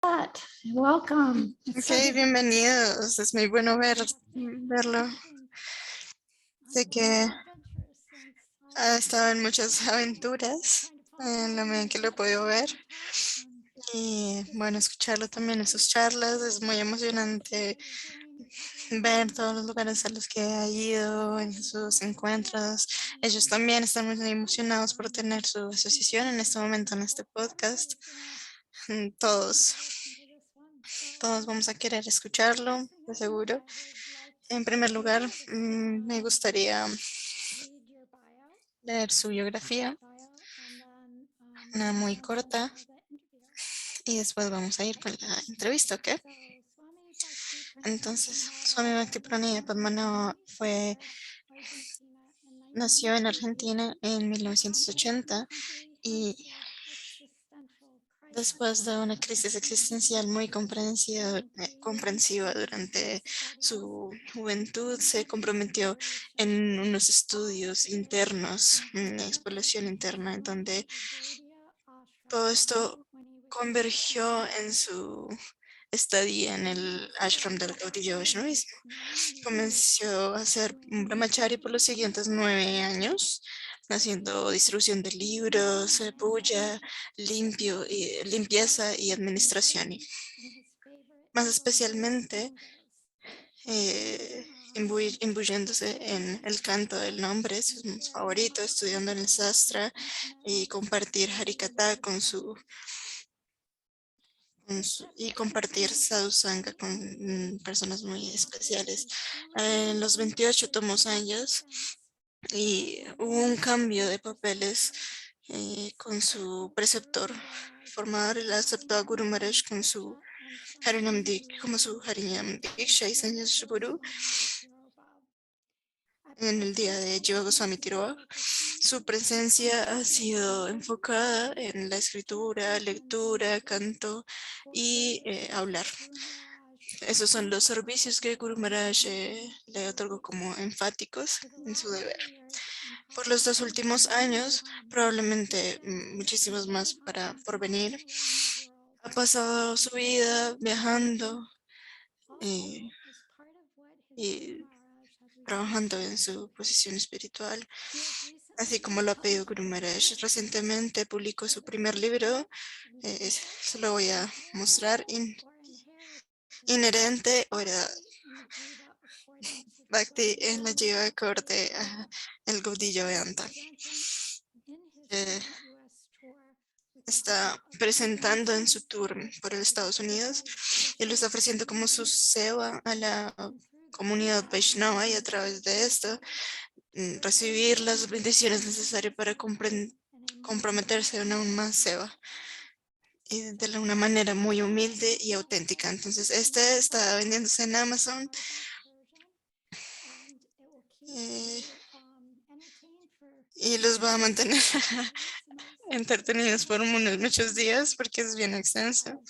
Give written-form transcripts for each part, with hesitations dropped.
Welcome. Ok, bienvenidos. Es muy bueno verlo. Sé que ha estado en muchas aventuras en la medida en que lo he podido ver. Y bueno, escucharlo también en sus charlas es muy emocionante ver todos los lugares a los que ha ido en sus encuentros. Ellos también están muy emocionados por tener su asociación en este momento en este podcast. Todos, todos vamos a querer escucharlo, de seguro. En primer lugar, me gustaría leer su biografía, una muy corta, y después vamos a ir con la entrevista, ¿ok? Entonces, Swami Bhakti Pranaya Padmanabha nació en Argentina en 1980 y después de una crisis existencial muy comprensiva durante su juventud, se comprometió en unos estudios internos, una exploración interna, en donde todo esto convergió en su estadía en el ashram del caudillo Vaishnavismo. Comenzó a hacer un brahmachari por los siguientes 9 años, haciendo distribución de libros, puya, limpieza y administración. Y más especialmente, imbuyéndose en el canto del nombre, su favorito, estudiando en el sastra y compartir Harikatha y compartir sadhusanga con personas muy especiales. En los 28 tomos años y hubo un cambio de papeles con su preceptor formador. Él aceptó a Guru Maharaj con su como su Harinam Diksha y Sannyas Guru en el día de Jiva Goswami Tiruva. Su presencia ha sido enfocada en la escritura, lectura, canto y hablar. Esos son los servicios que Guru Maharaj le otorgó como enfáticos en su deber. Por los 2 últimos años, probablemente muchísimos más por venir, ha pasado su vida viajando eh, y trabajando en su posición espiritual, así como lo ha pedido Guru Maharaj. Recientemente publicó su primer libro, se lo voy a mostrar, Inherente o Bhakti en la Jiva acorde el Gaudillo Vedanta. Eh, Está presentando en su tour por los Estados Unidos y lo está ofreciendo como su seva a la comunidad Vaishnava, y a través de esto recibir las bendiciones necesarias para comprometerse en aún más seva y de una manera muy humilde y auténtica. Entonces, este está vendiéndose en Amazon. eh, y los va a mantener entretenidos por muchos días porque es bien extenso.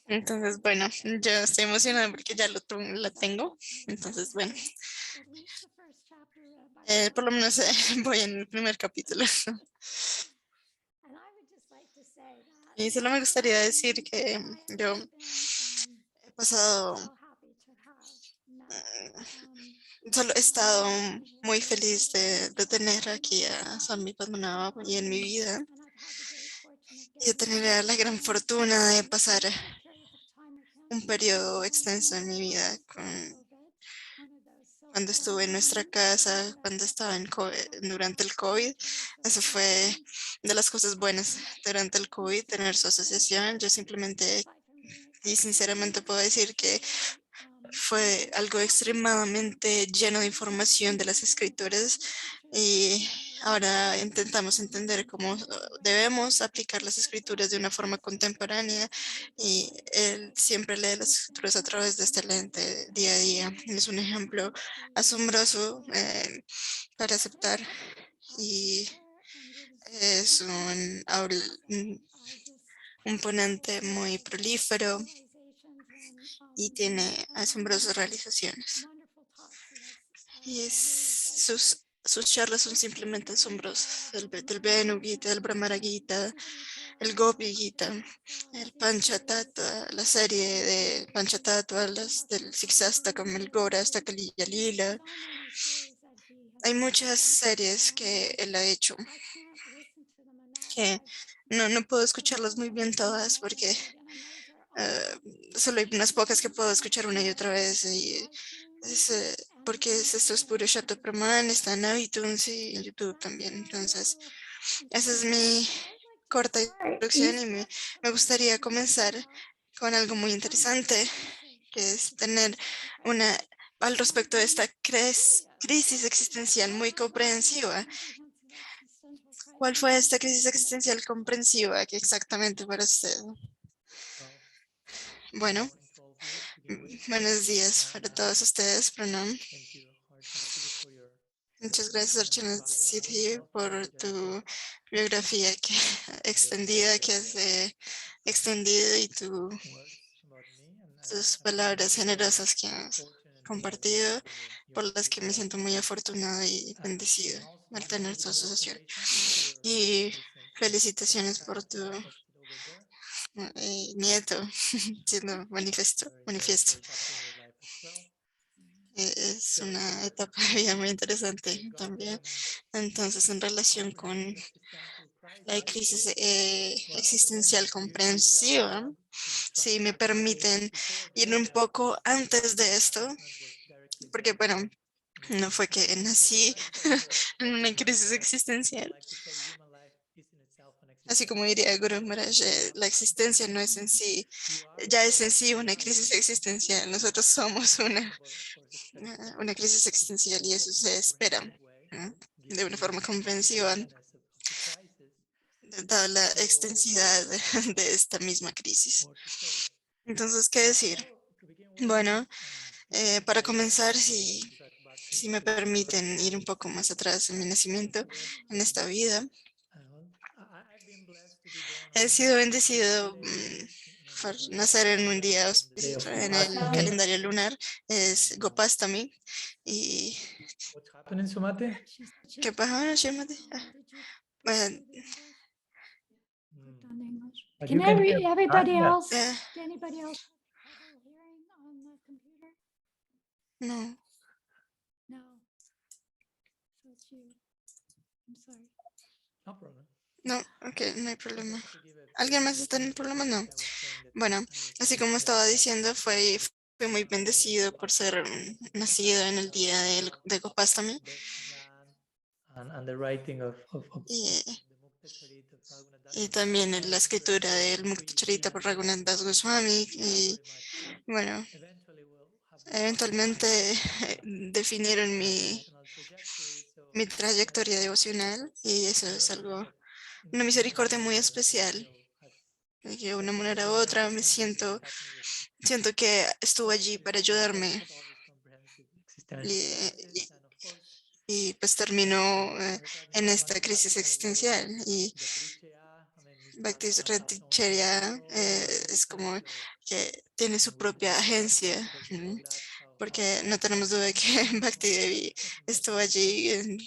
Entonces, bueno, yo estoy emocionada porque ya la tengo. Entonces, bueno, por lo menos voy en el primer capítulo. Y solo me gustaría decir que yo he pasado, solo he estado muy feliz de tener aquí a Swami Padmanabha y en mi vida, y de tener la gran fortuna de pasar un periodo extenso en mi vida cuando estuve en nuestra casa, cuando estaba durante el COVID. Eso fue de las cosas buenas durante el COVID, tener su asociación. Yo simplemente y sinceramente puedo decir que fue algo extremadamente lleno de información de las escrituras, y ahora intentamos entender cómo debemos aplicar las escrituras de una forma contemporánea, y él siempre lee las escrituras a través de este lente día a día. Es un ejemplo asombroso para aceptar, y es un ponente muy prolífero y tiene asombrosas realizaciones. Y sus charlas son simplemente asombrosas. Del Bhagavad Gita, del Brahmara Gita, el Gopi Gita, el Panchatattva, la serie de Panchatattva, las del Siksastakam, el Gora, hasta Kaliya Lila. Hay muchas series que él ha hecho que no puedo escucharlas muy bien todas porque eh, solo hay unas pocas que puedo escuchar una y otra vez. Y es, porque esto es puro Brahman, está en iTunes y en YouTube también. Entonces, esa es mi corta introducción y me gustaría comenzar con algo muy interesante, que es tener una, al respecto de esta crisis existencial muy comprensiva. ¿Cuál fue esta crisis existencial comprensiva que exactamente para usted? Bueno, buenos días para todos ustedes, Pranam. Muchas gracias, Archana Siddhi, por tu biografía extendida que has extendido y tus palabras generosas que has compartido, por las que me siento muy afortunado y bendecido al tener tu asociación. Y felicitaciones por tu nieto siendo manifiesto. Es una etapa de vida muy interesante también. Entonces, en relación con la crisis existencial comprensiva, si me permiten ir un poco antes de esto, porque bueno, no fue que nací en una crisis existencial. Así como diría Guru Maharaj, la existencia no es en sí, ya es en sí una crisis existencial. Nosotros somos una crisis existencial y eso se espera, ¿no? De una forma comprensiva, dada la extensidad de esta misma crisis. Entonces, ¿qué decir? Bueno, para comenzar, si me permiten ir un poco más atrás en mi nacimiento, en esta vida, he sido bendecido por nacer en un día auspicioso en el calendario lunar, es Gopastami. ¿Y qué pasa, Shrimati? Bueno, Can everybody else? eh, Can anybody else have trouble hearing on the computer? no, No. So it's you. I'm sorry. no, ok, no hay problema. ¿Alguien más está en el problema? No. Bueno, así como estaba diciendo, fue muy bendecido por ser nacido en el día de Gopastami. Y, y también en la escritura del Mukta Charita por Raghunath Das Goswami. Y bueno, eventualmente definieron mi trayectoria devocional y eso es algo, una misericordia muy especial. De una manera u otra siento que estuvo allí para ayudarme y, pues terminó en esta crisis existencial. Y Bhakti Ratcharya es como que tiene su propia agencia, porque no tenemos duda de que Bhakti Devi estuvo allí,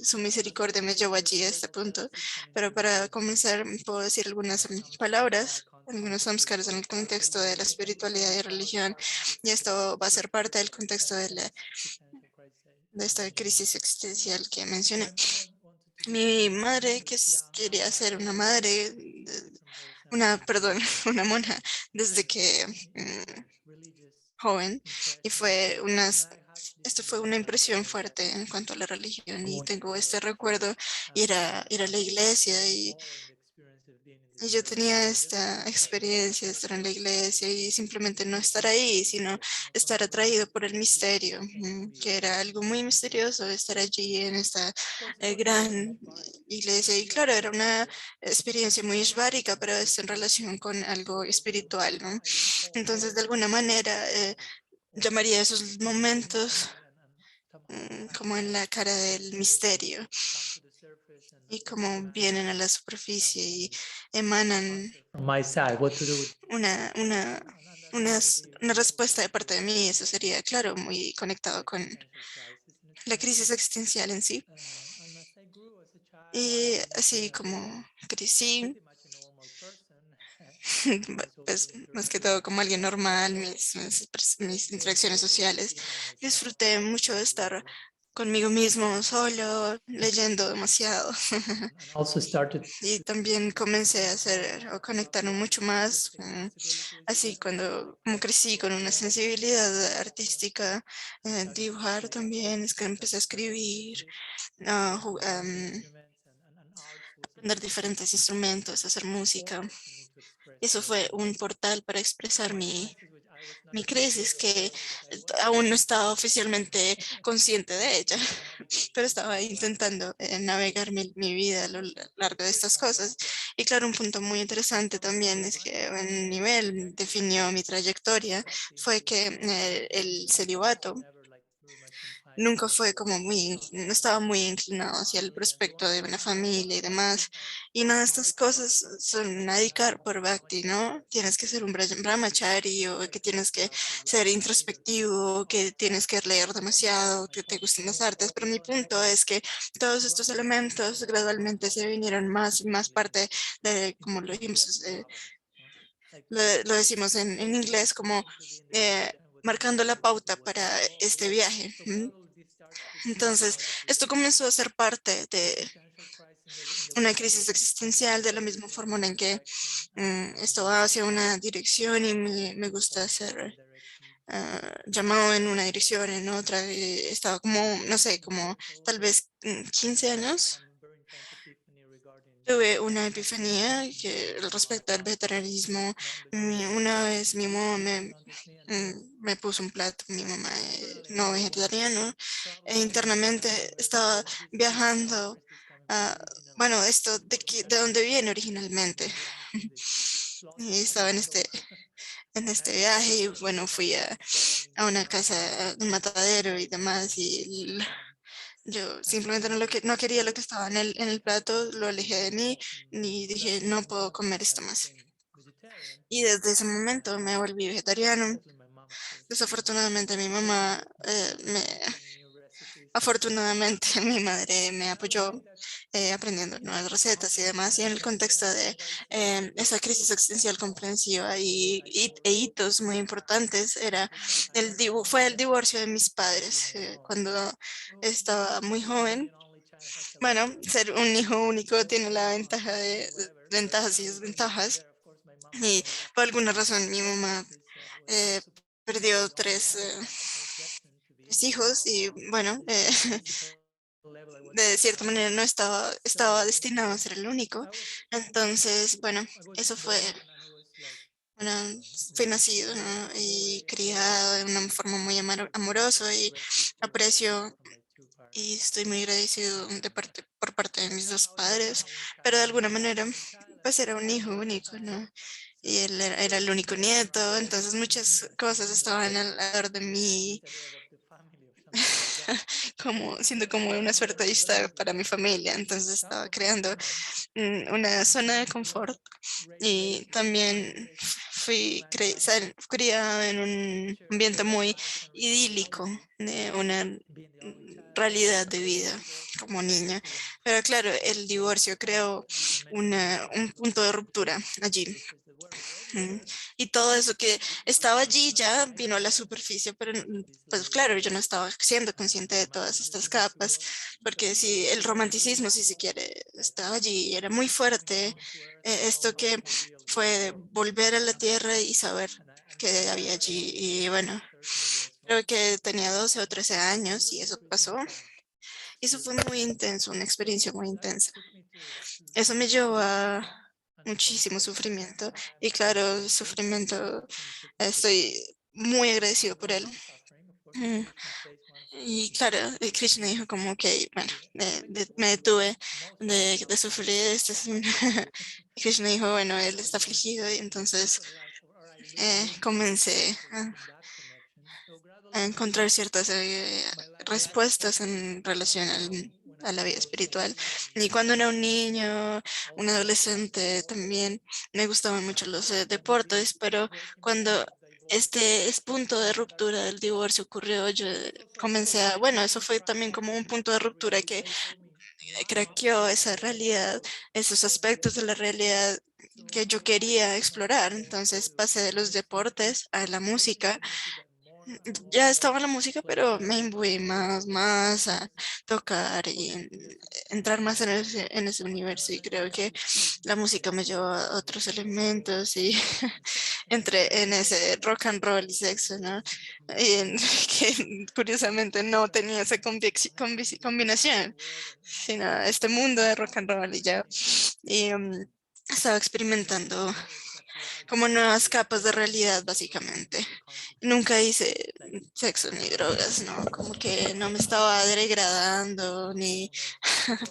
su misericordia me llevó allí a este punto. Pero para comenzar, puedo decir algunas palabras, algunos samskaras en el contexto de la espiritualidad y religión, y esto va a ser parte del contexto de esta crisis existencial que mencioné. Mi madre, quería ser una madre, perdón, una monja desde que joven, y esto fue una impresión fuerte en cuanto a la religión, y tengo este recuerdo, ir a la iglesia, y yo tenía esta experiencia de estar en la iglesia y simplemente no estar ahí, sino estar atraído por el misterio, que era algo muy misterioso estar allí en esta gran iglesia. Y claro, era una experiencia muy esvárica, pero es en relación con algo espiritual, ¿no? Entonces, de alguna manera, llamaría esos momentos como en la cara del misterio, y como vienen a la superficie y emanan una, una, una respuesta de parte de mí. Eso sería, claro, muy conectado con la crisis existencial en sí. Y así como crecí, pues más que todo como alguien normal, mis interacciones sociales. Disfruté mucho de estar conmigo mismo, solo, leyendo demasiado. Also started Y también comencé a hacer o conectarme mucho más, así cuando como crecí con una sensibilidad artística, dibujar también, es que empecé a escribir, aprender diferentes instrumentos, hacer música. Eso fue un portal para expresar mi crisis, que aún no estaba oficialmente consciente de ella, pero estaba intentando navegar mi vida a lo largo de estas cosas. Y claro, un punto muy interesante también es que un nivel definió mi trayectoria fue que el celibato nunca fue como no estaba muy inclinado hacia el prospecto de una familia y demás. Y nada, estas cosas son nadikar por Bhakti, ¿no? Tienes que ser un brahmachari o que tienes que ser introspectivo, que tienes que leer demasiado, que te gusten las artes. Pero mi punto es que todos estos elementos gradualmente se vinieron más y más parte de, como lo dijimos, lo decimos en inglés, como marcando la pauta para este viaje. Entonces, esto comenzó a ser parte de una crisis existencial, de la misma forma en que esto va hacia una dirección y me gusta ser llamado en una dirección, en otra. Estaba como, no sé, como tal vez 15 años. Tuve una epifanía que respecto al vegetarianismo. Una vez mi mamá me puso un plato, mi mamá no vegetariano, e internamente estaba viajando a, bueno, esto de dónde viene originalmente. Y estaba en este viaje y bueno, fui a una casa, un matadero y demás y yo simplemente no quería lo que estaba en el plato, lo alejé de mí y dije, no puedo comer esto más. Y desde ese momento me volví vegetariano. Desafortunadamente mi mamá, afortunadamente mi madre me apoyó aprendiendo nuevas recetas y demás. Y en el contexto de esa crisis existencial comprensiva e hitos muy importantes, fue el divorcio de mis padres cuando estaba muy joven. Bueno, ser un hijo único tiene la ventaja de ventajas y desventajas. Y por alguna razón mi mamá eh, perdió tres hijos y bueno, de cierta manera no estaba destinado a ser el único. Entonces, bueno, eso bueno, fue nacido, ¿no? Y criado de una forma muy amorosa y aprecio y estoy muy agradecido por parte de mis dos padres, pero de alguna manera, pues era un hijo único, ¿no? Y él era el único nieto, entonces muchas cosas estaban alrededor de mí, como siendo como una suerte de vista para mi familia, entonces estaba creando una zona de confort y también criada en un ambiente muy idílico, de una realidad de vida como niña. Pero claro, el divorcio creó un punto de ruptura allí. Mm, Y todo eso que estaba allí ya vino a la superficie, pero pues claro, yo no estaba siendo consciente de todas estas capas, porque si el romanticismo, si se quiere, estaba allí, era muy fuerte, esto que fue de volver a la tierra y saber que había allí, y bueno, creo que tenía 12 o 13 años y eso pasó, y eso fue muy intenso, una experiencia muy intensa. Eso me llevó a muchísimo sufrimiento y claro, el sufrimiento, estoy muy agradecido por él. Mm, Y claro, Krishna dijo como que, bueno, me detuve de sufrir. Y Krishna dijo, bueno, él está afligido y entonces comencé a encontrar ciertas respuestas en relación a la vida espiritual. Y cuando era un niño, un adolescente, también me gustaban mucho los deportes, pero cuando este es punto de ruptura del divorcio ocurrió, yo comencé bueno, eso fue también como un punto de ruptura que craqueó esa realidad, esos aspectos de la realidad que yo quería explorar. Entonces pasé de los deportes a la música. Ya estaba la música, pero me imbuí más a tocar y entrar más en ese universo. Y creo que la música me llevó a otros elementos y entré en ese rock and roll y sexo, ¿no? Que curiosamente no tenía esa combinación, sino este mundo de rock and roll y ya. Y estaba experimentando como nuevas capas de realidad, básicamente. Nunca hice sexo ni drogas, ¿no? Como que no me estaba degradando ni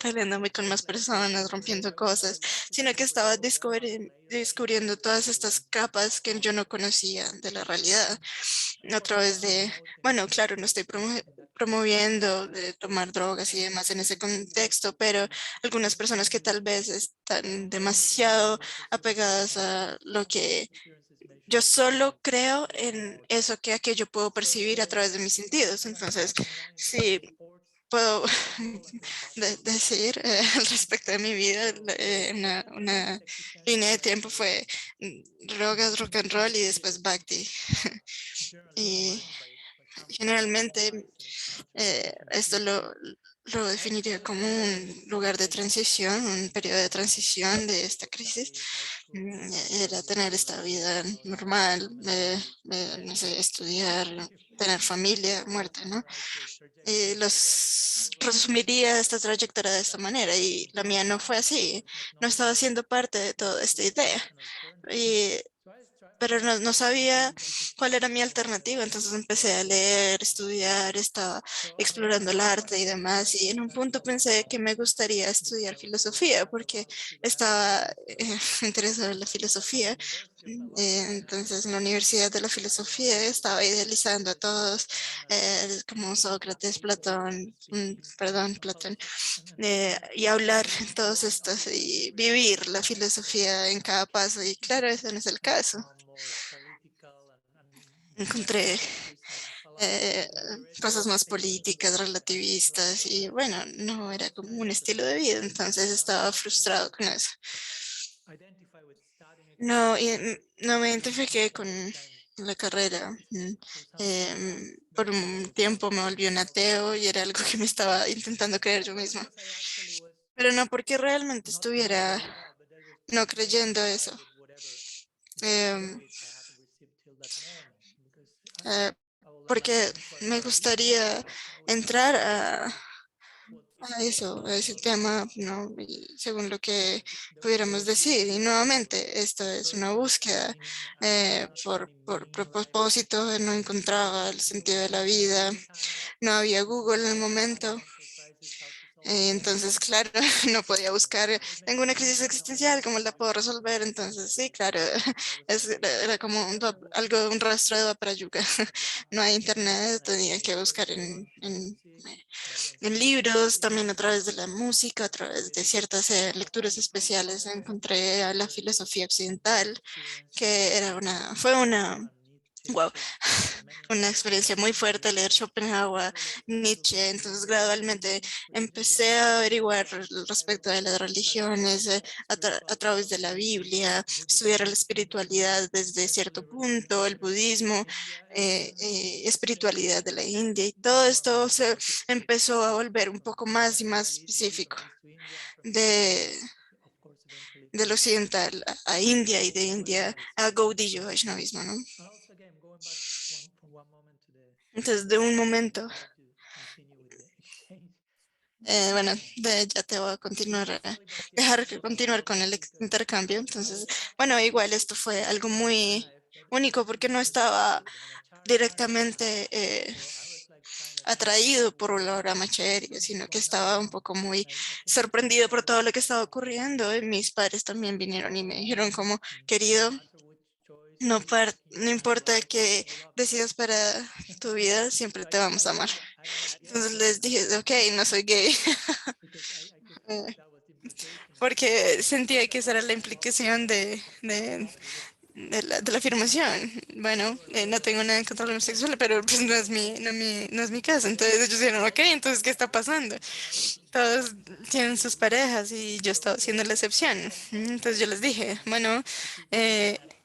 peleándome con más personas, rompiendo cosas, sino que estaba descubriendo todas estas capas que yo no conocía de la realidad a través de, bueno, claro, no estoy promoviendo de tomar drogas y demás en ese contexto, pero algunas personas que tal vez están demasiado apegadas a lo que yo solo creo en eso que aquello puedo percibir a través de mis sentidos. Entonces, sí puedo decir al respecto de mi vida, una línea de tiempo fue drogas, rock and roll y después Bhakti. Y generalmente esto lo definiría como un lugar de transición, un periodo de transición de esta crisis. Era tener esta vida normal, no sé, estudiar, tener familia, muerte, ¿no? Resumiría esta trayectoria de esta manera y la mía no fue así, no estaba siendo parte de toda esta idea. Y pero no sabía cuál era mi alternativa, entonces empecé a leer, estudiar, estaba explorando el arte y demás, y en un punto pensé que me gustaría estudiar filosofía, porque estaba interesada en la filosofía. Entonces, en la Universidad de la Filosofía estaba idealizando a todos, como Sócrates, Platón, perdón, Platón, y hablar en todos estos y vivir la filosofía en cada paso. Y claro, ese no es el caso. Encontré eh, cosas más políticas, relativistas y bueno, no era como un estilo de vida, entonces estaba frustrado con eso. No, no me identifiqué con la carrera. Por un tiempo me volví un ateo y era algo que me estaba intentando creer yo misma. Pero no porque realmente estuviera no creyendo eso. Em, eh, Porque me gustaría entrar a eso, a ese tema, ¿no? Y según lo que pudiéramos decir. Y nuevamente, esto es una búsqueda por propósito, no encontraba el sentido de la vida, no había Google en el momento. Entonces, claro, no podía buscar, tengo una crisis existencial, ¿cómo la puedo resolver? Entonces, sí, claro, era como algo, un rastro de Vapra Yuga. No hay internet, tenía que buscar en libros, también a través de la música, a través de ciertas lecturas especiales, encontré a la filosofía occidental, que wow, una experiencia muy fuerte leer Schopenhauer, Nietzsche. Entonces gradualmente empecé a averiguar respecto de las religiones a través de la Biblia, estudiar la espiritualidad desde cierto punto, el budismo, espiritualidad de la India y todo esto se empezó a volver un poco más y más específico de, del occidental a India y de India a Gaudiya Vaishnavismo, ¿no? Entonces, de un momento, bueno, ya te voy a continuar, dejar que continuar con el intercambio. Entonces, bueno, igual esto fue algo muy único porque no estaba directamente atraído por la obra Machete, sino que estaba un poco muy sorprendido por todo lo que estaba ocurriendo. Y mis padres también vinieron y me dijeron como, querido, no importa qué decidas para tu vida, siempre te vamos a amar. Entonces les dije, ok, no soy gay, porque sentía que esa era la implicación de la afirmación. Bueno, no tengo nada en contra de los homosexuales, pero pues no es mi caso. Entonces ellos dijeron, ok, entonces, ¿qué está pasando? Todos tienen sus parejas y yo estaba siendo la excepción. Entonces yo les dije, bueno,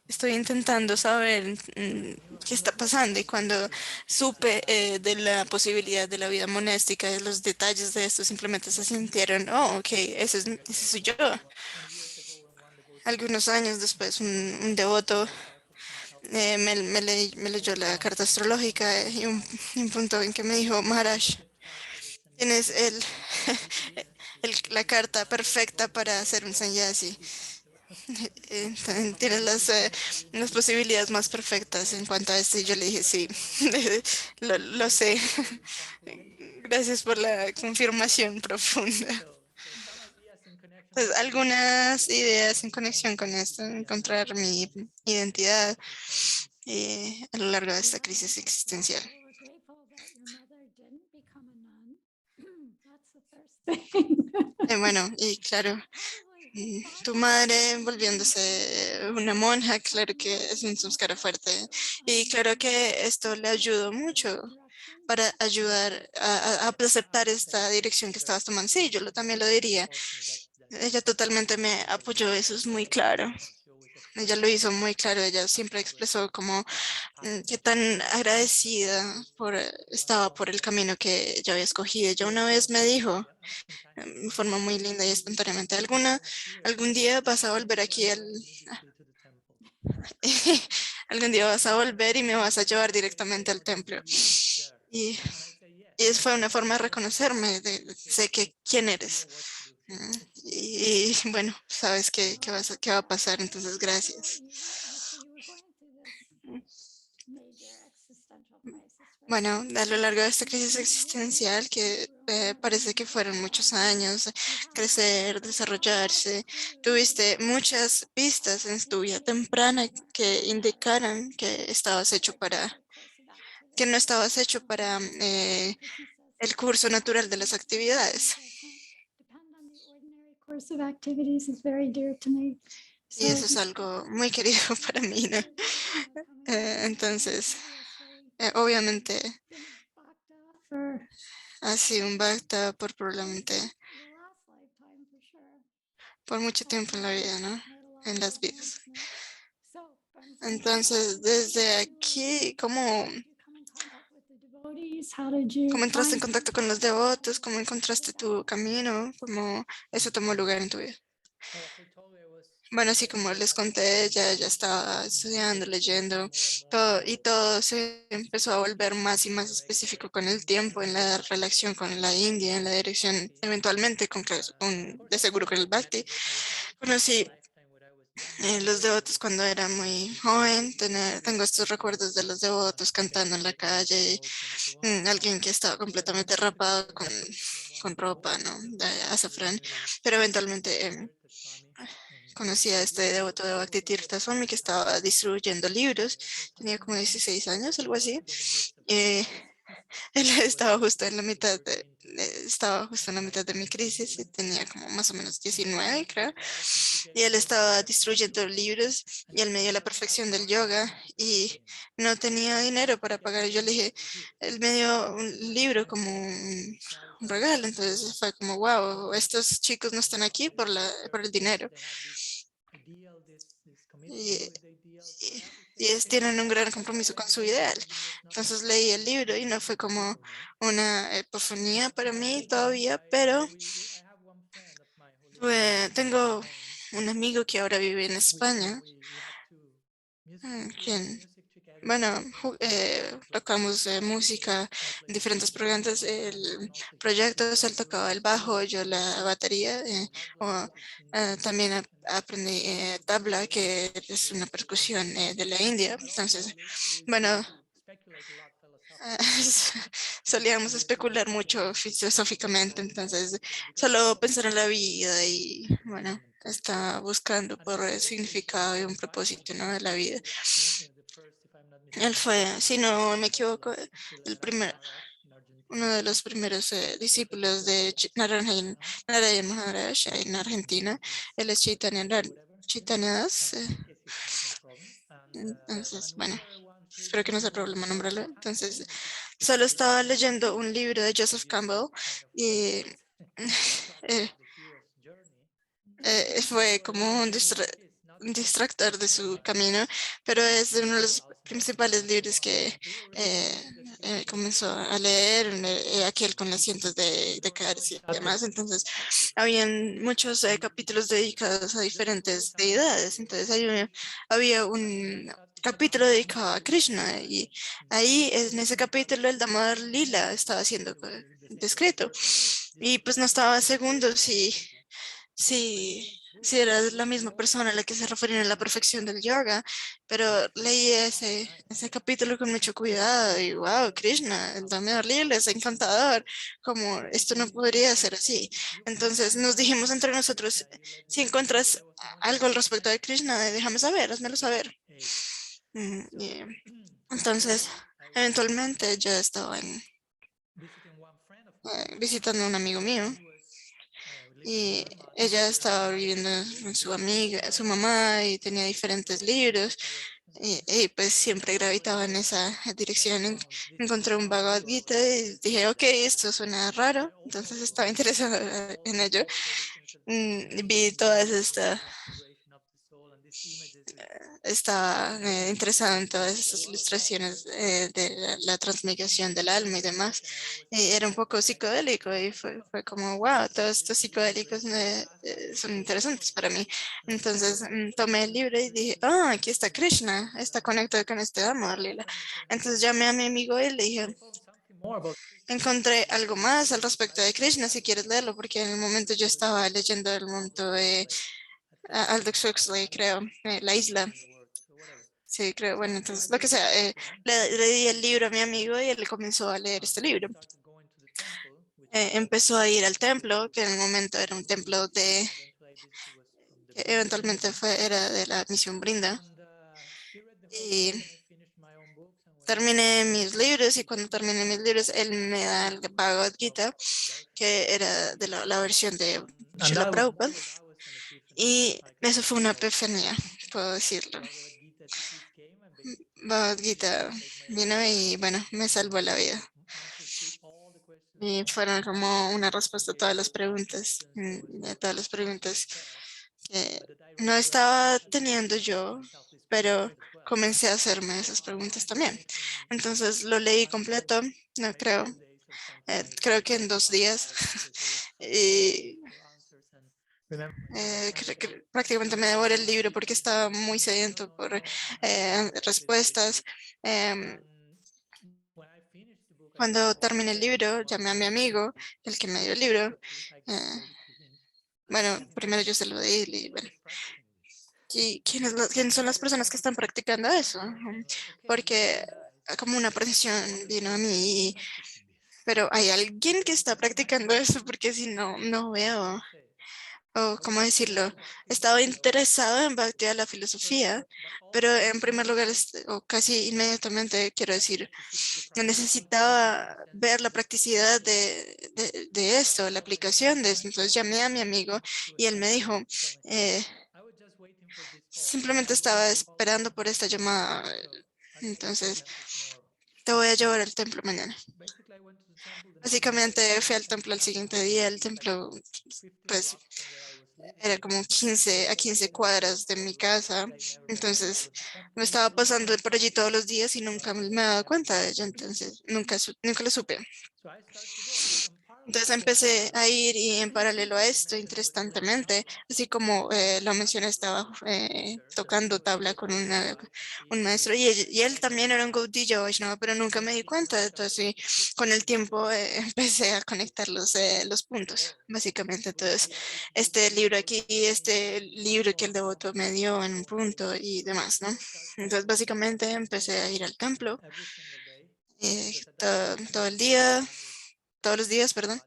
estoy intentando saber qué está pasando. Y cuando supe de la posibilidad de la vida monástica, de los detalles de esto, simplemente se sintieron, oh, ok, ese soy yo. Algunos años después, un devoto me leyó la carta astrológica y un punto en que me dijo, Maharaj, tienes la carta perfecta para hacer un sannyasi. Tienes las posibilidades más perfectas en cuanto a esto. Y yo le dije, sí, lo sé. Gracias por la confirmación profunda. Pues, algunas ideas en conexión con esto, encontrar mi identidad a lo largo de esta crisis existencial. We're grateful that your mother didn't become a nun. That's the first thing. Bueno, y claro, tu madre volviéndose una monja, claro que es un samskara fuerte. Y claro que esto le ayudó mucho para ayudar a aceptar esta dirección que estabas tomando. Sí, también lo diría. Ella totalmente me apoyó, eso es muy claro. Ella lo hizo muy claro, ella siempre expresó como qué tan agradecida estaba por el camino que yo había escogido. Ella una vez me dijo, de forma muy linda y espontáneamente, algún día vas a volver aquí algún día vas a volver y me vas a llevar directamente al templo. Y, y fue una forma de reconocerme, sé quién eres. Y bueno, sabes qué va a pasar, entonces gracias. Bueno, a lo largo de esta crisis existencial, que parece que fueron muchos años, crecer, desarrollarse, tuviste muchas pistas en tu vida temprana que indicaran que no estabas hecho para el curso natural de las actividades. Y eso es algo muy querido para mí, ¿no? Entonces, obviamente, ha sido un bacta por probablemente por mucho tiempo en la vida, ¿no? En las vidas. Entonces, desde aquí, ¿cómo entraste en contacto con los devotos? ¿Cómo encontraste tu camino? ¿Cómo eso tomó lugar en tu vida? Bueno, así como les conté, ya estaba estudiando, leyendo, y todo se empezó a volver más y más específico con el tiempo, en la relación con la India, en la dirección, eventualmente, de seguro con el Bhakti. Conocí los devotos cuando era muy joven, tengo estos recuerdos de los devotos cantando en la calle, alguien que estaba completamente rapado con ropa, ¿no? De azafrán, pero eventualmente conocí a este devoto de Bhakti Tirtha Swami que estaba distribuyendo libros, tenía como 16 años, algo así. eh, Él estaba justo en la mitad de mi crisis y tenía como más o menos 19, creo. Y él estaba distribuyendo libros y él me dio la perfección del yoga y no tenía dinero para pagar. Yo le dije, él me dio un libro como un regalo. Entonces fue como, wow, estos chicos no están aquí por el dinero. Y, tienen un gran compromiso con su ideal. Entonces leí el libro y no fue como una epifanía para mí todavía, pero tengo un amigo que ahora vive en España, quien, bueno, tocamos música en diferentes programas. El proyecto, él tocaba el bajo, yo la batería, también aprendí tabla, que es una percusión de la India. Entonces, bueno, solíamos especular mucho filosóficamente, entonces solo pensar en la vida y bueno, está buscando por el significado y un propósito, ¿no? De la vida. Él fue, si no me equivoco, uno de los primeros discípulos de Narayana Maharaj en Argentina. Él es Chaitanya Das. Entonces, bueno, espero que no sea problema nombrarlo. Entonces, solo estaba leyendo un libro de Joseph Campbell y eh, fue como un distractor de su camino, pero es de uno de los principales libros que comenzó a leer, aquel con las cientos de caras y demás. Entonces, habían muchos capítulos dedicados a diferentes deidades. Entonces, había un capítulo dedicado a Krishna y ahí en ese capítulo el Damodar Lila estaba siendo descrito y pues no estaba segundo si era la misma persona a la que se refería en la perfección del yoga, pero leí ese capítulo con mucho cuidado y wow, Krishna, el Damodar Lila es encantador, como esto no podría ser así. Entonces nos dijimos entre nosotros, si encuentras algo al respecto de Krishna, déjame saber, házmelo saber. Y entonces, eventualmente yo estaba visitando a un amigo mío y ella estaba viviendo con su amiga, su mamá y tenía diferentes libros y, pues siempre gravitaba en esa dirección. Encontré un Bhagavad Gita y dije, ok, esto suena raro, entonces estaba interesada en ello. Vi todas estaba interesada en todas estas ilustraciones de la transmigración del alma y demás. Y era un poco psicodélico y fue como, wow, todos estos psicodélicos son interesantes para mí. Entonces tomé el libro y dije, ah, aquí está Krishna, está conectado con este amor, Lila. Entonces llamé a mi amigo y le dije, encontré algo más al respecto de Krishna, si quieres leerlo, porque en el momento yo estaba leyendo el momento de Aldous Huxley, creo, La Isla. Sí, creo, bueno, entonces lo que sea, le di el libro a mi amigo y él comenzó a leer este libro. Empezó a ir al templo, que en el momento era un templo que eventualmente era de la misión Brinda. Y terminé mis libros y cuando terminé mis libros, él me da el Bhagavad Gita, que era de la versión de Srila Prabhupada. Y eso fue una epifanía, puedo decirlo. Bhagavad Gita vino y bueno, me salvó la vida. Y fueron como una respuesta a todas las preguntas, a todas las preguntas que no estaba teniendo yo, pero comencé a hacerme esas preguntas también. Entonces lo leí completo, no creo, creo que en 2 días. Y creo que prácticamente me devoré el libro porque estaba muy sediento por respuestas. Em, Cuando terminé el libro, llamé a mi amigo, el que me dio el libro. eh, bueno, primero yo se lo di y bueno, ¿quiénes son las personas que están practicando eso? Porque como una precisión vino a mí, pero hay alguien que está practicando eso porque si no, no veo. O cómo decirlo, estaba interesado en Bhakti a la filosofía, pero en primer lugar, o casi inmediatamente, quiero decir, yo necesitaba ver la practicidad de esto, la aplicación de esto. Entonces llamé a mi amigo y él me dijo, eh, simplemente estaba esperando por esta llamada. Entonces, te voy a llevar al templo mañana. Básicamente fui al templo el siguiente día. El templo, pues, era como 15 a 15 cuadras de mi casa. Entonces, me estaba pasando por allí todos los días y nunca me daba cuenta de ello. Entonces, nunca lo supe. Entonces empecé a ir y en paralelo a esto, interesantemente, así como lo mencioné, estaba tocando tabla con un maestro y él también era un Gaudiya Vaishnava, pero nunca me di cuenta. Entonces, sí, con el tiempo empecé a conectar los puntos, básicamente. Entonces, este libro aquí, este libro que el devoto me dio en un punto y demás, ¿no? Entonces, básicamente empecé a ir al templo todo el día, todos los días, perdón,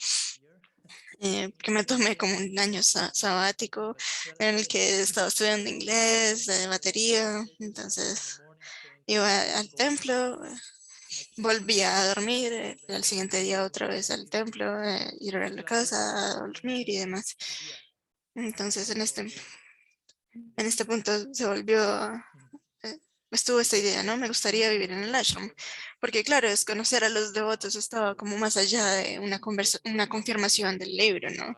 que me tomé como un año sabático en el que estaba estudiando inglés, batería, entonces iba al templo, volvía a dormir, al siguiente día otra vez al templo, ir a la casa a dormir y demás. Entonces en este punto se volvió estuvo esta idea, ¿no? Me gustaría vivir en el ashram, porque claro, es conocer a los devotos estaba como más allá de una confirmación del libro, ¿no?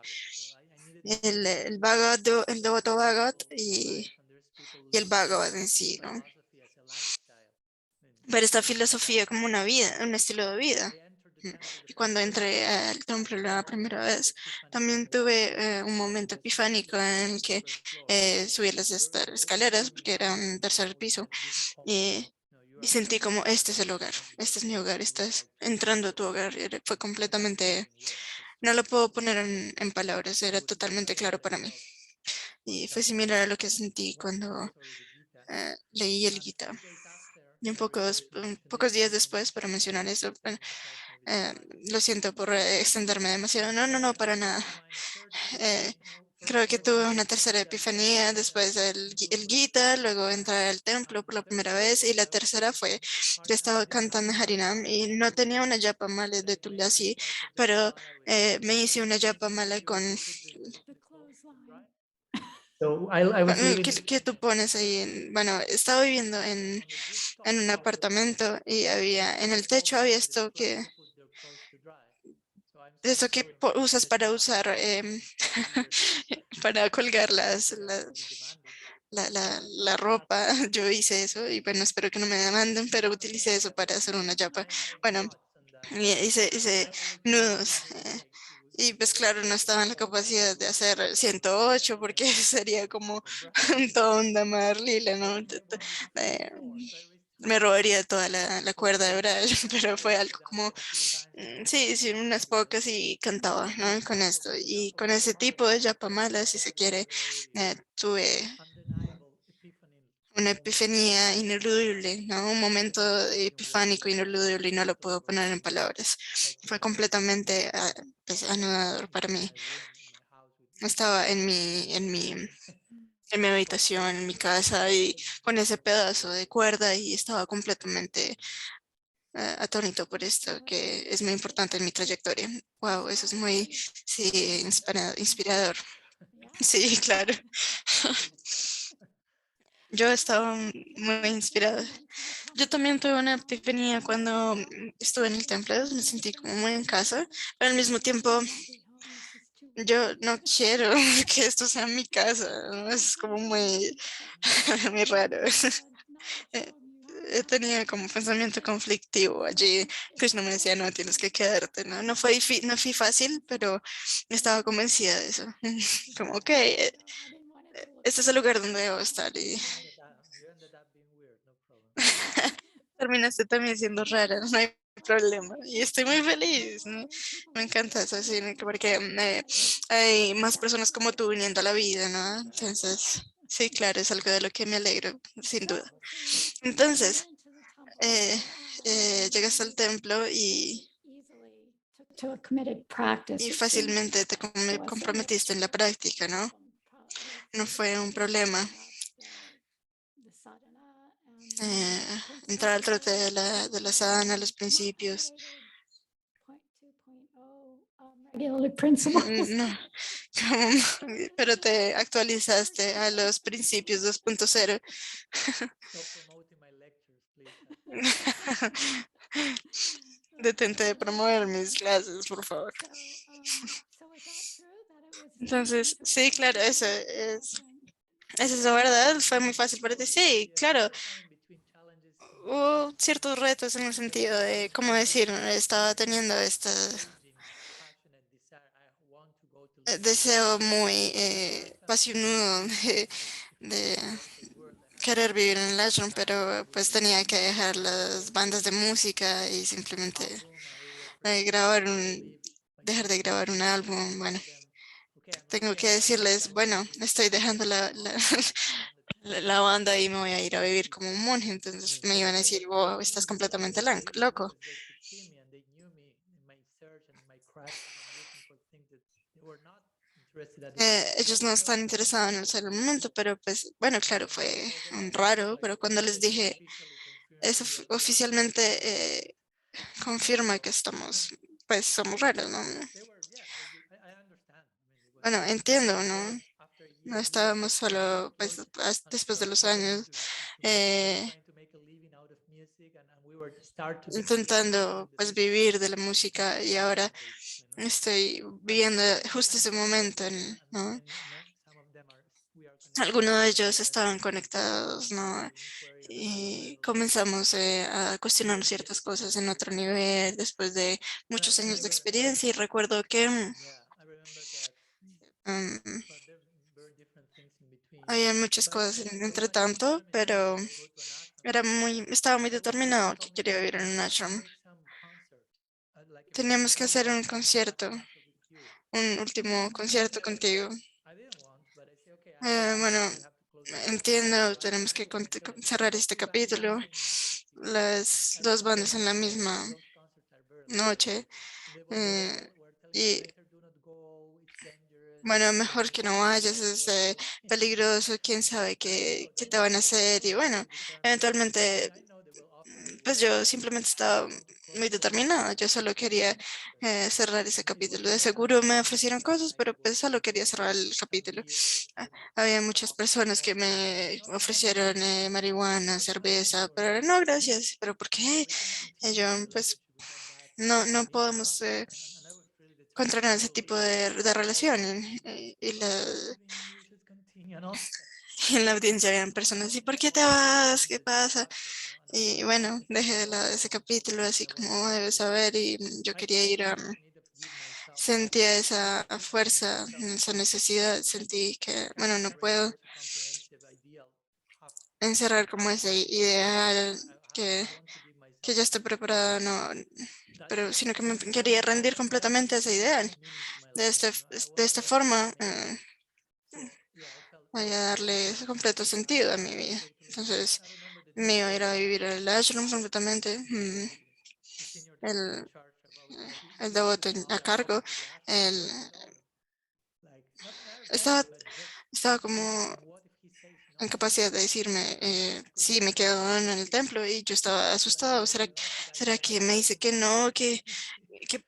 El devoto Bhagavad y el Bhagavad en sí, ¿no? Ver esta filosofía como una vida, un estilo de vida. Y cuando entré al templo la primera vez, también tuve un momento epifánico en el que subí las escaleras, porque era un tercer piso, y, y sentí como este es el hogar, este es mi hogar, estás entrando a tu hogar. Fue completamente, no lo puedo poner en palabras, era totalmente claro para mí. Y fue similar a lo que sentí cuando leí el Gita. Y pocos días después, para mencionar eso, bueno, eh, lo siento por extenderme demasiado. No, no, no, para nada. Eh, Creo que tuve una tercera epifanía después el Gita, luego entrar al templo por la primera vez y la tercera fue que estaba cantando Harinam y no tenía una yapa mala de Tulasi, pero me hice una yapa mala con The clothesline. So I was bueno, living. ¿qué tú pones ahí? Bueno, estaba viviendo en un apartamento y en el techo había esto que usas para usar, para colgar la ropa. Yo hice eso y bueno, espero que no me demanden, pero utilicé eso para hacer una yapa. Bueno, y hice nudos. Y pues claro, no estaba en la capacidad de hacer 108 porque sería como todo un damar lila, ¿no? Eh, Me robaría toda la cuerda de Braille, pero fue algo como, sí, sí, unas pocas y cantaba, ¿no? Con esto. Y con ese tipo de yapamala, si se quiere, tuve una epifanía ineludible, ¿no? Un momento epifánico ineludible y no lo puedo poner en palabras. Fue completamente pues, anudador para mí. Estaba en mi habitación, en mi casa y con ese pedazo de cuerda y estaba completamente atónito por esto que es muy importante en mi trayectoria. Wow, eso es muy, sí, inspirador. Sí, claro. Yo estaba muy inspirada. Yo también tuve una epifanía cuando estuve en el templo, me sentí como muy en casa, pero al mismo tiempo yo no quiero que esto sea mi casa, ¿no? Es como muy, muy raro. Eh, Tenía como pensamiento conflictivo allí. Krishna me decía, no, tienes que quedarte, ¿no? No fui fácil, pero estaba convencida de eso. Como, ok, este es el lugar donde debo estar y terminaste también siendo rara, no hay problema. Y estoy muy feliz, ¿no? Me encanta eso, sí, porque hay más personas como tú viniendo a la vida, ¿no? Entonces, sí, claro, es algo de lo que me alegro, sin duda. Entonces, eh, llegas al templo y fácilmente te comprometiste en la práctica, ¿no? No fue un problema entrar al trote de la sadhana, los principios. Regular principles. No, pero te actualizaste a los principios 2.0. Detente de promover mis clases, por favor. Entonces, sí, claro, ¿es eso verdad? ¿Fue muy fácil para ti? Sí, claro. Hubo ciertos retos en el sentido de, ¿cómo decir? Estaba teniendo este deseo muy pasionudo de querer vivir en el ashram, pero pues tenía que dejar las bandas de música y simplemente dejar de grabar un álbum. Bueno, tengo que decirles, bueno, estoy dejando la banda y me voy a ir a vivir como un monje. Entonces me iban a decir, wow, estás completamente loco. Ellos no están interesados en el momento, pero pues bueno, claro, fue un raro, pero cuando les dije, eso oficialmente confirma que pues somos raros, ¿no? Bueno, entiendo, ¿no? No estábamos solo, pues, después de los años. intentando pues vivir de la música y ahora estoy viviendo justo ese momento, ¿no? Algunos de ellos estaban conectados, ¿no? Y comenzamos a cuestionar ciertas cosas en otro nivel después de muchos años de experiencia y recuerdo que mm, había muchas cosas entre tanto, pero estaba muy determinado que quería vivir en un ashram. Teníamos que hacer un concierto, un último concierto contigo. Bueno, entiendo, tenemos que cerrar este capítulo. Las dos bandas en la misma noche. Y bueno, mejor que no vayas, es peligroso, quién sabe qué te van a hacer. Y bueno, eventualmente, pues yo simplemente estaba muy determinada. Yo solo quería cerrar ese capítulo. De seguro me ofrecieron cosas, pero pues solo quería cerrar el capítulo. Había muchas personas que me ofrecieron marihuana, cerveza, pero no, gracias. ¿Pero por qué? Y yo, pues no podemos controlar ese tipo de relación. Y en la audiencia habían personas, ¿y por qué te vas? ¿Qué pasa? Y bueno, dejé de lado ese capítulo, así como "Oh, debes saber", y yo quería ir a... Sentía esa fuerza, esa necesidad, sentí que, bueno, no puedo encerrar como ese ideal que ya estoy preparada, no, pero sino que me quería rendir completamente a ese ideal. De esta forma, voy a darle ese completo sentido a mi vida. Entonces, me iba a ir a vivir al ashram completamente. El, el devoto a cargo, el, estaba, estaba como en capacidad de decirme sí, me quedo en el templo y yo estaba asustado. ¿Será que me dice que no? ¿Qué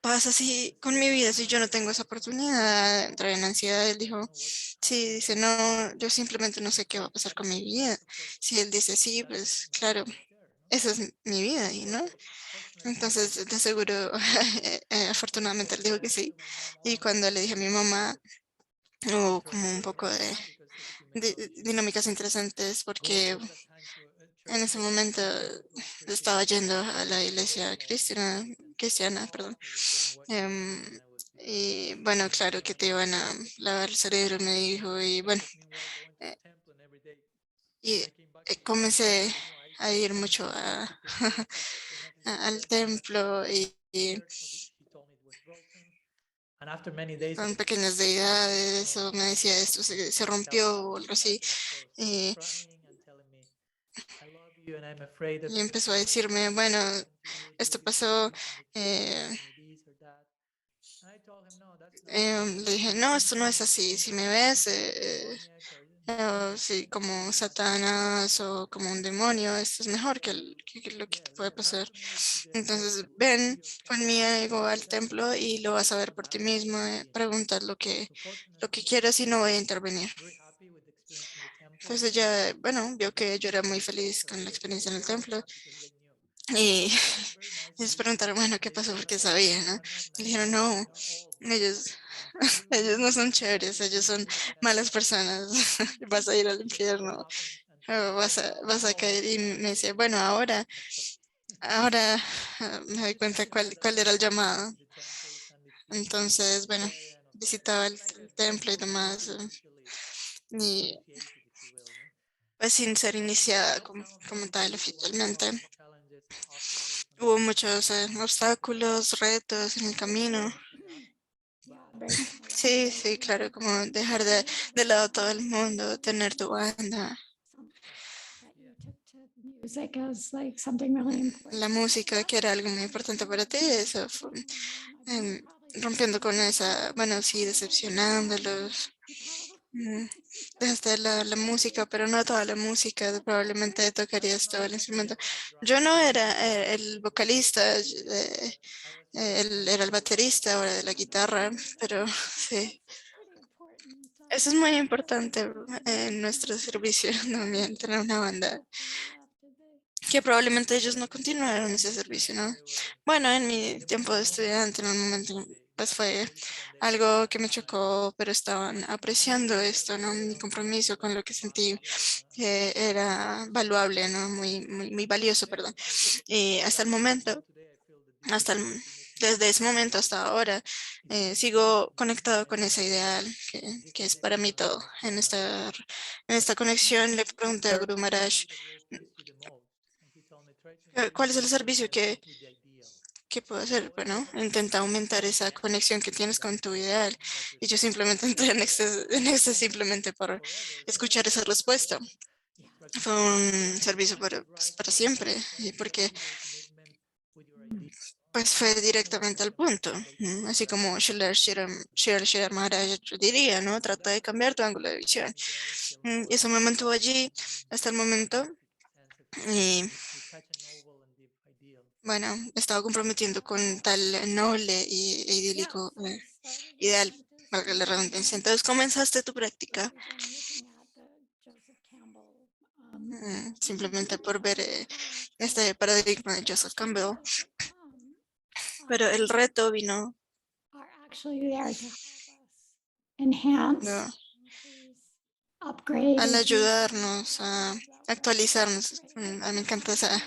pasa si con mi vida si yo no tengo esa oportunidad? Entré en ansiedad. Él dijo, sí, dice, no, yo simplemente no sé qué va a pasar con mi vida. Si él dice sí, pues claro, esa es mi vida, ¿y no? Entonces, de seguro, afortunadamente él dijo que sí. Y cuando le dije a mi mamá, hubo como un poco de dinámicas interesantes porque en ese momento estaba yendo a la iglesia cristiana, perdón. Em, y bueno, claro que te iban a lavar el cerebro, me dijo, y bueno, eh, y comencé a ir mucho al templo y con pequeñas deidades, o me decía esto se rompió o algo así. Y, y empezó a decirme, bueno, esto pasó. eh, Le dije, no, esto no es así. Si me ves, sí, como Satanás o como un demonio, esto es mejor que lo que te puede pasar. Entonces, ven conmigo al templo y lo vas a ver por ti mismo. Preguntas lo que quieras y no voy a intervenir. Pues ella, bueno, vio que yo era muy feliz con la experiencia en el templo y ellos preguntaron, bueno, ¿qué pasó? Porque sabían, ¿no? Y dijeron, no, ellos, ellos no son chéveres, ellos son malas personas, vas a ir al infierno, o vas a caer. Y me decía, bueno, ahora me doy cuenta cuál era el llamado. Entonces, bueno, visitaba el templo y demás, y pues sin ser iniciada como tal oficialmente. Hubo muchos obstáculos, retos en el camino. Sí, sí, claro, como dejar de lado todo el mundo, tener tu banda, la música, que era algo muy importante para ti, eso fue, em, rompiendo con esa, bueno, sí, decepcionándolos. mm, Dejaste la música, pero no toda la música, probablemente tocarías todo el instrumento. Yo no era el vocalista, él era el baterista ahora de la guitarra, pero sí. Eso es muy importante en nuestro servicio también, tener una banda. que probablemente ellos no continuaron ese servicio, ¿no? Bueno, en mi tiempo de estudiante, en un momento, pues fue algo que me chocó, pero estaban apreciando esto, ¿no? Mi compromiso con lo que sentí que era valuable, ¿no? Muy valioso, perdón. Y hasta el momento, hasta el- desde ese momento hasta ahora, sigo conectado con ese ideal que es para mí todo. En esta conexión le pregunté a Guru Maharaj, ¿cuál es el servicio que puedo hacer? Bueno, intenta aumentar esa conexión que tienes con tu ideal. Y yo simplemente entré en este simplemente por escuchar esa respuesta. Fue un servicio pues, para siempre, y porque pues fue directamente al punto, así como Shrilar Maharaj diría, ¿no? Trata de cambiar tu ángulo de visión. Y eso me mantuvo allí hasta el momento. Y bueno, estaba comprometiendo con tal noble e idílico ideal, valga la redundancia. Entonces comenzaste tu práctica simplemente por ver este paradigma de Joseph Campbell, pero el reto vino are actually there to help us enhance, ¿no? increase, upgrade, Al as you ayudarnos a actualizarnos. Me encanta esa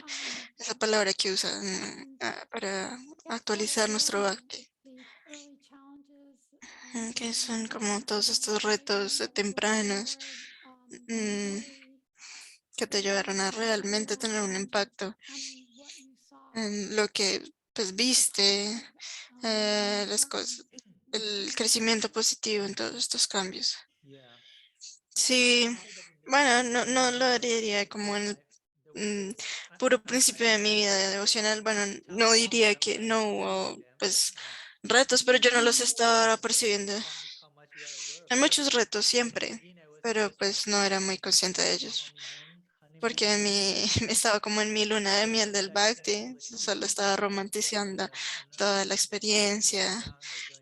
palabra que usa para actualizar nuestro bhakti, these early challenges que son como todos estos retos tempranos mm, que te llevaron a realmente tener un impacto what you saw en lo que pues viste, las cosas, el crecimiento positivo en todos estos cambios. Sí, bueno, no lo diría como en el puro principio de mi vida devocional. Bueno, no diría que no hubo pues retos, pero yo no los estaba percibiendo. Hay muchos retos siempre, pero pues no era muy consciente de ellos. Porque estaba como en mi luna de miel del Bhakti, solo estaba romantizando toda la experiencia,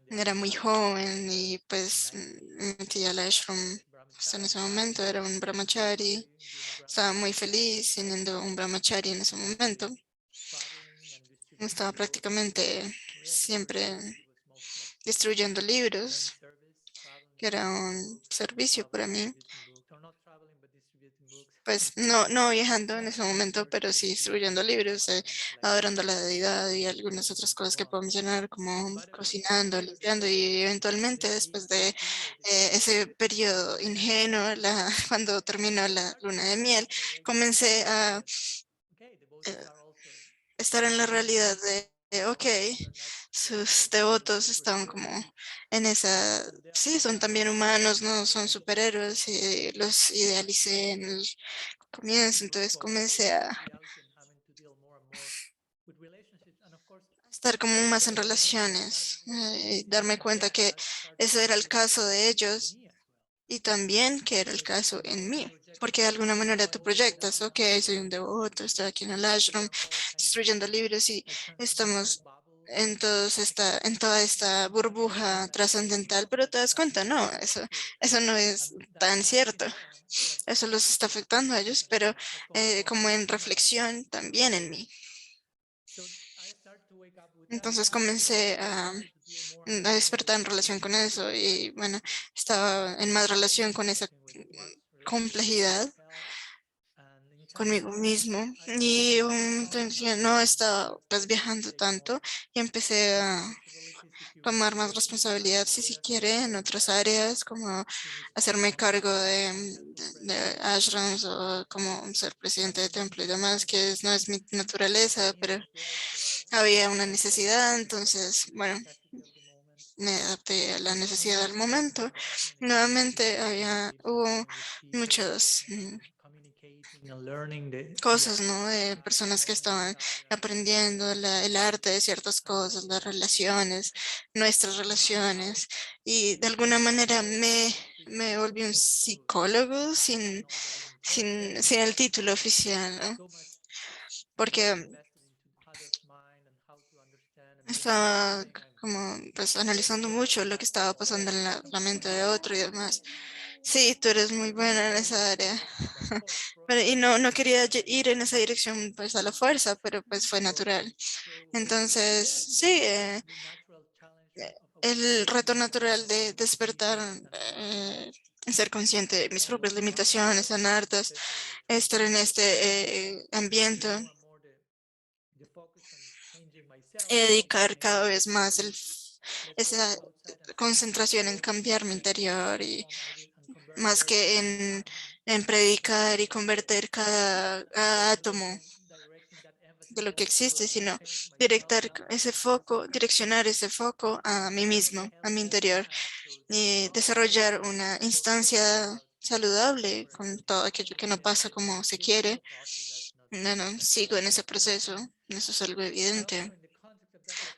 era muy joven y pues me metí al ashram justo en ese momento, era un brahmachari, estaba muy feliz siendo un brahmachari en ese momento, estaba prácticamente siempre distribuyendo libros, que era un servicio para mí. Pues no viajando en ese momento, pero sí distribuyendo libros, adorando a la deidad y algunas otras cosas que puedo mencionar, como cocinando, limpiando y eventualmente después de ese periodo ingenuo, cuando terminó la luna de miel, comencé a estar en la realidad ok, sus devotos están como en esa, sí, son también humanos, no son superhéroes y los idealicé en el comienzo, entonces comencé a estar como más en relaciones, y darme cuenta que ese era el caso de ellos y también que era el caso en mí, porque de alguna manera tú proyectas, ok, soy un devoto, estoy aquí en el ashram, destruyendo libros y estamos en toda esta burbuja trascendental, pero te das cuenta, no, eso no es tan cierto. Eso los está afectando a ellos, pero como en reflexión también en mí. Entonces comencé a despertar en relación con eso y bueno, estaba en más relación con esa complejidad conmigo mismo y ya no estaba pues viajando tanto y empecé a tomar más responsabilidad si quiere en otras áreas como hacerme cargo de ashrams o como ser presidente de templo y demás no es mi naturaleza, pero había una necesidad, entonces bueno, me adapté a la necesidad del momento. Nuevamente hubo muchas cosas, ¿no? De personas que estaban aprendiendo el arte de ciertas cosas, las relaciones, nuestras relaciones, y de alguna manera me volví un psicólogo sin el título oficial, ¿no? Porque estaba como pues analizando mucho lo que estaba pasando en la mente de otro y demás. Sí, tú eres muy buena en esa área. Pero, y no quería ir en esa dirección pues a la fuerza, pero pues fue natural. Entonces, sí, el reto natural de despertar, ser consciente de mis propias limitaciones, sanarlas, estar en este ambiente y dedicar cada vez más esa concentración en cambiar mi interior y más que en predicar y convertir cada átomo de lo que existe, sino direccionar ese foco a mí mismo, a mi interior y desarrollar una instancia saludable con todo aquello que no pasa como se quiere. Bueno, sigo en ese proceso, eso es algo evidente.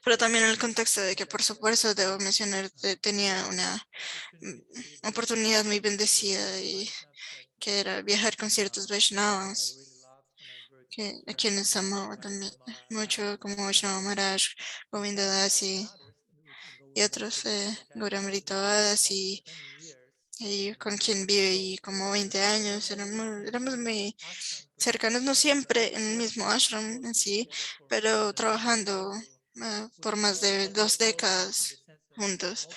Pero también en el contexto de que, por supuesto, debo mencionar que tenía una oportunidad muy bendecida y que era viajar con ciertos Vaishnavas, a quienes amo también mucho, como Vaishnava Maharaj, Govinda Dasi y otros, Gauramrita Dasi, y con quien viví como 20 años. Éramos muy cercanos, no siempre en el mismo ashram en sí, pero trabajando por más de 2 décadas juntos.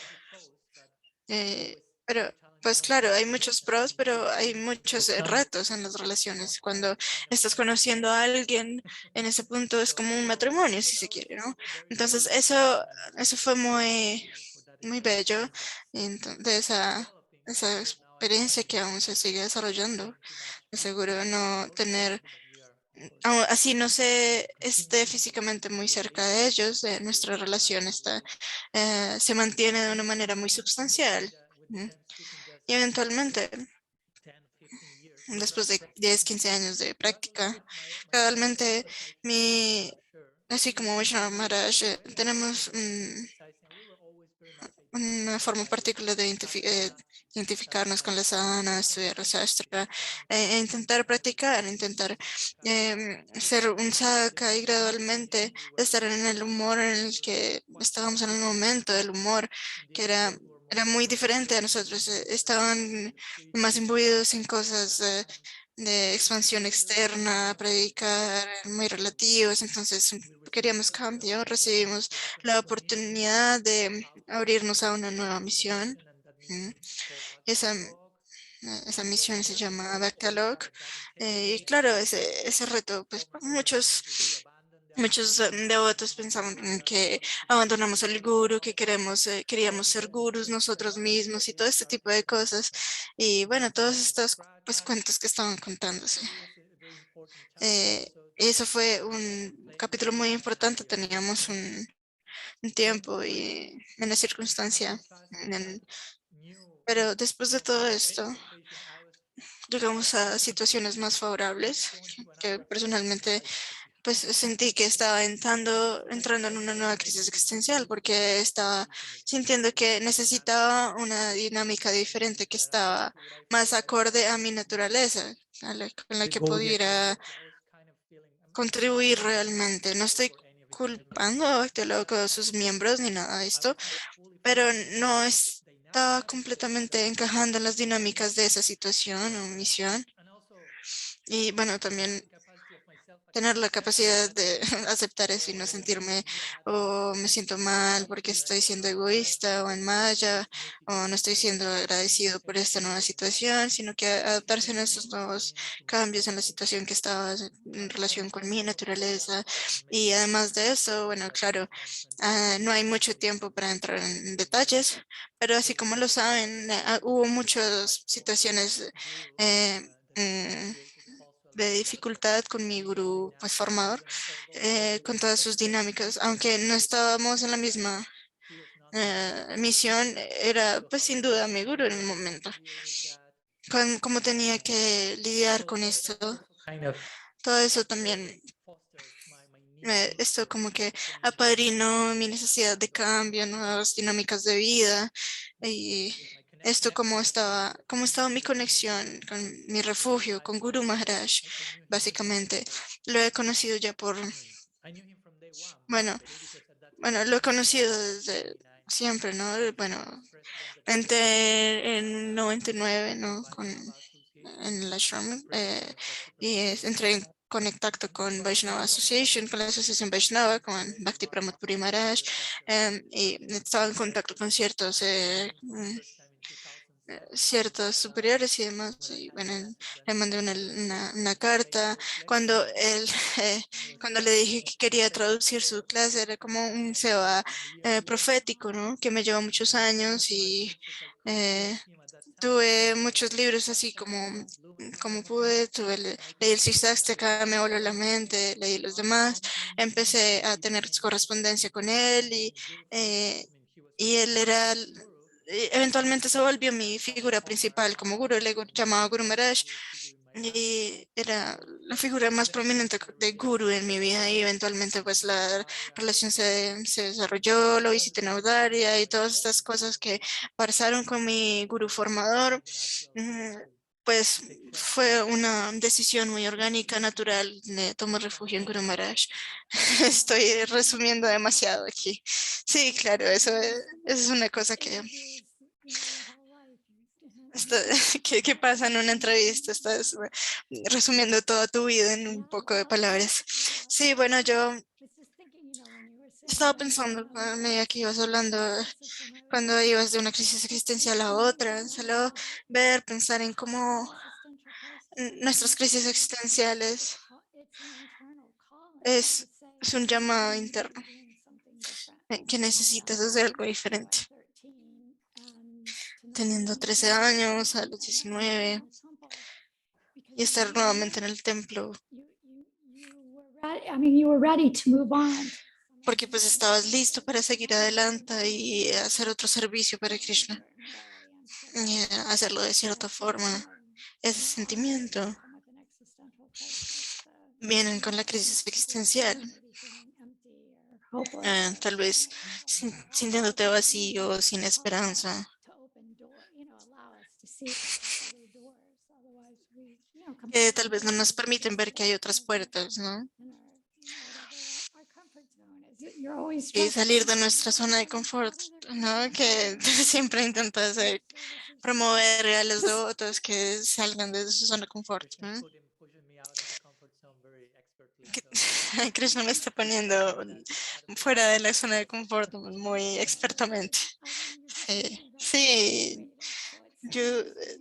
Pero, pues claro, hay muchos pros, pero hay muchos retos en las relaciones. Cuando estás conociendo a alguien, en ese punto es como un matrimonio, si se quiere, ¿no? Entonces, eso fue muy bello de esa experiencia que aún se sigue desarrollando. De seguro no tener, así no se esté físicamente muy cerca de ellos, nuestra relación se mantiene de una manera muy substancial. ¿Mm? Y eventualmente, después de 10 15 años de práctica, realmente así como Vishnu Maharaj, tenemos una forma particular de identificarnos con la sadhana, estudiar la sastra, intentar practicar, intentar ser un sadhaka y gradualmente estar en el humor en el que estábamos en el momento, el humor que era muy diferente a nosotros. Estaban más imbuidos en cosas de expansión externa, predicar, muy relativos, entonces queríamos cambio, recibimos la oportunidad de abrirnos a una nueva misión. ¿Mm? Esa, esa misión se llama Backlog. Y claro, ese reto, pues muchos devotos pensaban en que abandonamos al guru, que queríamos ser gurus nosotros mismos y todo este tipo de cosas. Y bueno, todos estos pues cuentos que estaban contándose. Eso fue un capítulo muy importante. Teníamos un tiempo y una circunstancia. en el- pero después de todo esto, llegamos a situaciones más favorables que personalmente pues sentí que estaba entrando en una nueva crisis existencial porque estaba sintiendo que necesitaba una dinámica diferente que estaba más acorde a mi naturaleza, con la que pudiera contribuir realmente. No estoy culpando a Actiolog o a sus miembros ni nada de esto, pero no estaba completamente encajando en las dinámicas de esa situación o misión. Y bueno, también tener la capacidad de aceptar eso y no sentirme o me siento mal porque estoy siendo egoísta o en malla o no estoy siendo agradecido por esta nueva situación, sino que adaptarse a estos nuevos cambios en la situación que estaba en relación con mi naturaleza. Y además de eso, bueno, claro, no hay mucho tiempo para entrar en detalles, pero así como lo saben, hubo muchas situaciones de dificultad con mi gurú pues formador, con todas sus dinámicas, aunque no estábamos en la misma misión, era pues sin duda mi gurú en el momento. Cómo tenía que lidiar con esto, kind of todo eso también, esto como que apadrinó mi necesidad de cambio, nuevas dinámicas de vida y esto cómo estaba mi conexión con mi refugio, con Guru Maharaj, básicamente. Lo he conocido ya bueno, lo he conocido siempre, ¿no? Bueno, entré en 99, ¿no? En el ashram y entré en contacto con Vaishnava Association, con la Asociación Vaishnava, con Bhakti Pramod Puri Maharaj, y estaba en contacto con ciertos superiores y demás. Y bueno, le mandé una carta. Cuando él, cuando le dije que quería traducir su clase, era como un seva profético, ¿no? Que me llevó muchos años y eh, tuve muchos libros así como pude. Leí el Siddhartha, me voló la mente, leí los demás. Empecé a tener correspondencia con él y él era eventualmente se volvió mi figura principal como gurú, le llamaba Guru Maharaj y era la figura más prominente de gurú en mi vida y eventualmente pues la relación se desarrolló, lo visité en Audaria y todas estas cosas que pasaron con mi gurú formador. mm, Pues fue una decisión muy orgánica, natural, de tomar refugio en Guru Maharaj. Estoy resumiendo demasiado aquí. Sí, claro, eso es una cosa que esto- ¿qué pasa en una entrevista? Estás resumiendo toda tu vida en un poco de palabras. Sí, bueno, yo estaba pensando a medida que ibas hablando, cuando ibas de una crisis existencial a otra, solo ver, pensar en cómo nuestras crisis existenciales es, es un llamado interno, que necesitas hacer algo diferente. Teniendo 13 años, a los 19, y estar nuevamente en el templo, You were ready to move on. porque pues estabas listo para seguir adelante y hacer otro servicio para Krishna, y hacerlo de cierta forma. Ese sentimiento vienen con la crisis existencial, tal vez sintiéndote vacío, sin esperanza, que tal vez no nos permiten ver que hay otras puertas, ¿no? Y salir de nuestra zona de confort, ¿no? Que siempre intentas promover a los devotos que salgan de su zona de confort, ¿no? Que Krishna me está poniendo fuera de la zona de confort muy expertamente. Sí, sí, tú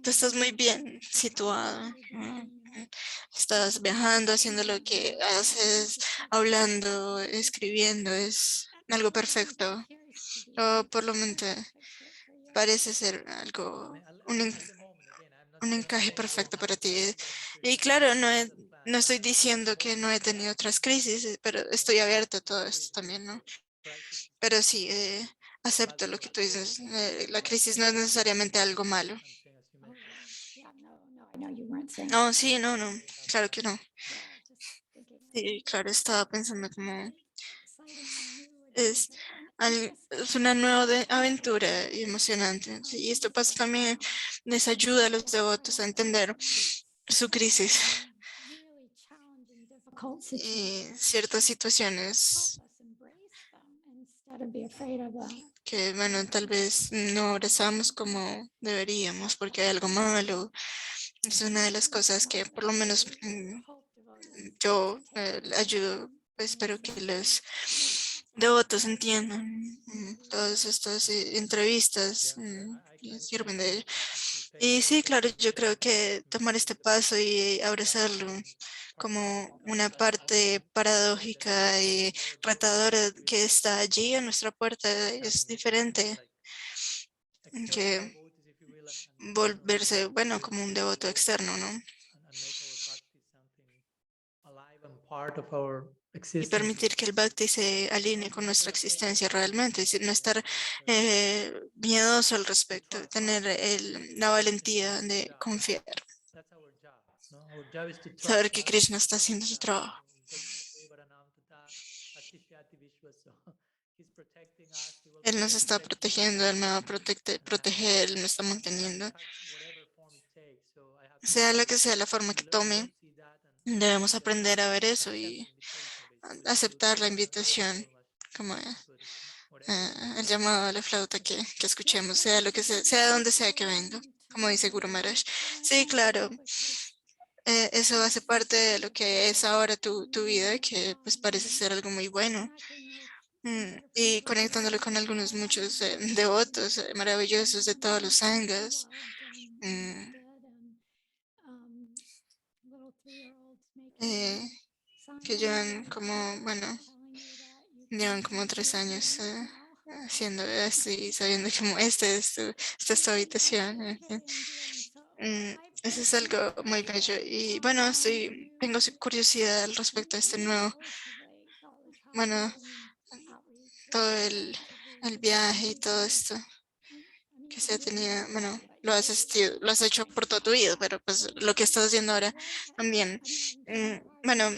estás muy bien situado, ¿no? Estás viajando, haciendo lo que haces, hablando, escribiendo, es algo perfecto. O por lo menos parece ser algo, un encaje perfecto para ti. Y claro, no estoy diciendo que no he tenido otras crisis, pero estoy abierta a todo esto también, ¿no? Pero sí, acepto lo que tú dices. La crisis no es necesariamente algo malo. No, sí, no, claro que no. Sí, claro, estaba pensando como es, es una nueva aventura y emocionante. Sí, y esto pasa también, les ayuda a los devotos a entender su crisis y ciertas situaciones que, bueno, tal vez no abrazamos como deberíamos porque hay algo malo. Es una de las cosas que por lo menos yo ayudo, espero que los devotos entiendan. Todas estas entrevistas sirven de ello. Y sí, claro, yo creo que tomar este paso y abrazarlo como una parte paradójica y retadora que está allí a nuestra puerta es diferente que volverse, bueno, como un devoto externo, ¿no? Y permitir que el Bhakti se alinee con nuestra existencia realmente, es decir, no estar miedoso al respecto, tener la valentía de confiar, saber que Krishna está haciendo su trabajo. Él nos está protegiendo, Él me va a proteger, Él me está manteniendo. Sea la que sea la forma que tome, debemos aprender a ver eso y aceptar la invitación como el llamado a la flauta que escuchemos, sea lo que sea donde sea que venga, como dice Guru Maharaj. Sí, claro, eso hace parte de lo que es ahora tu vida, que pues parece ser algo muy bueno. Y conectándolo con algunos muchos devotos maravillosos de todos los sanghas. mm, eh, que llevan como, bueno, llevan como 3 años haciendo esto y sabiendo como esta es tu habitación. En fin. Eso es algo muy bello. Y bueno, tengo curiosidad al respecto a este nuevo, bueno, todo el viaje y todo esto que se ha tenido, bueno, lo has hecho por toda tu vida, pero pues lo que estás haciendo ahora también. Bueno,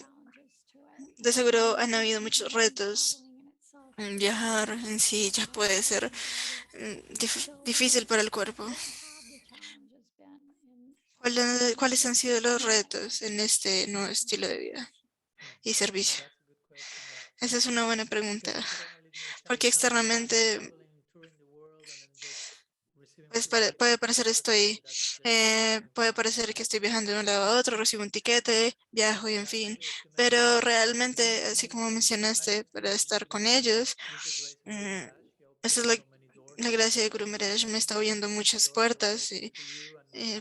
de seguro han habido muchos retos. Viajar en sí ya puede ser difícil para el cuerpo. ¿Cuáles han sido los retos en este nuevo estilo de vida y servicio? Esa es una buena pregunta, porque externamente pues puede parecer puede parecer que estoy viajando de un lado a otro, recibo un tiquete, viajo y en fin, pero realmente, así como mencionaste, para estar con ellos, mm, esa es la gracia de Guru Maharaj, me está abriendo muchas puertas,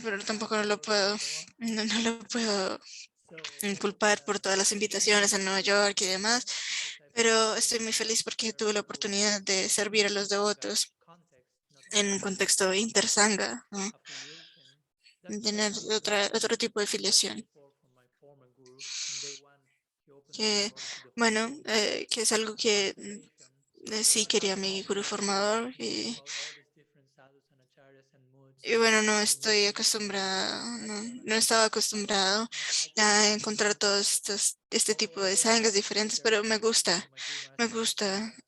pero tampoco no lo puedo culpar por todas las invitaciones a Nueva York y demás, pero estoy muy feliz porque tuve la oportunidad de servir a los devotos en un contexto intersangha, ¿no? Tener otro tipo de filiación. Que, bueno, que es algo que sí quería mi gurú formador y bueno, no estoy acostumbrada, no estaba acostumbrado a encontrar este tipo de sangas diferentes, pero me gusta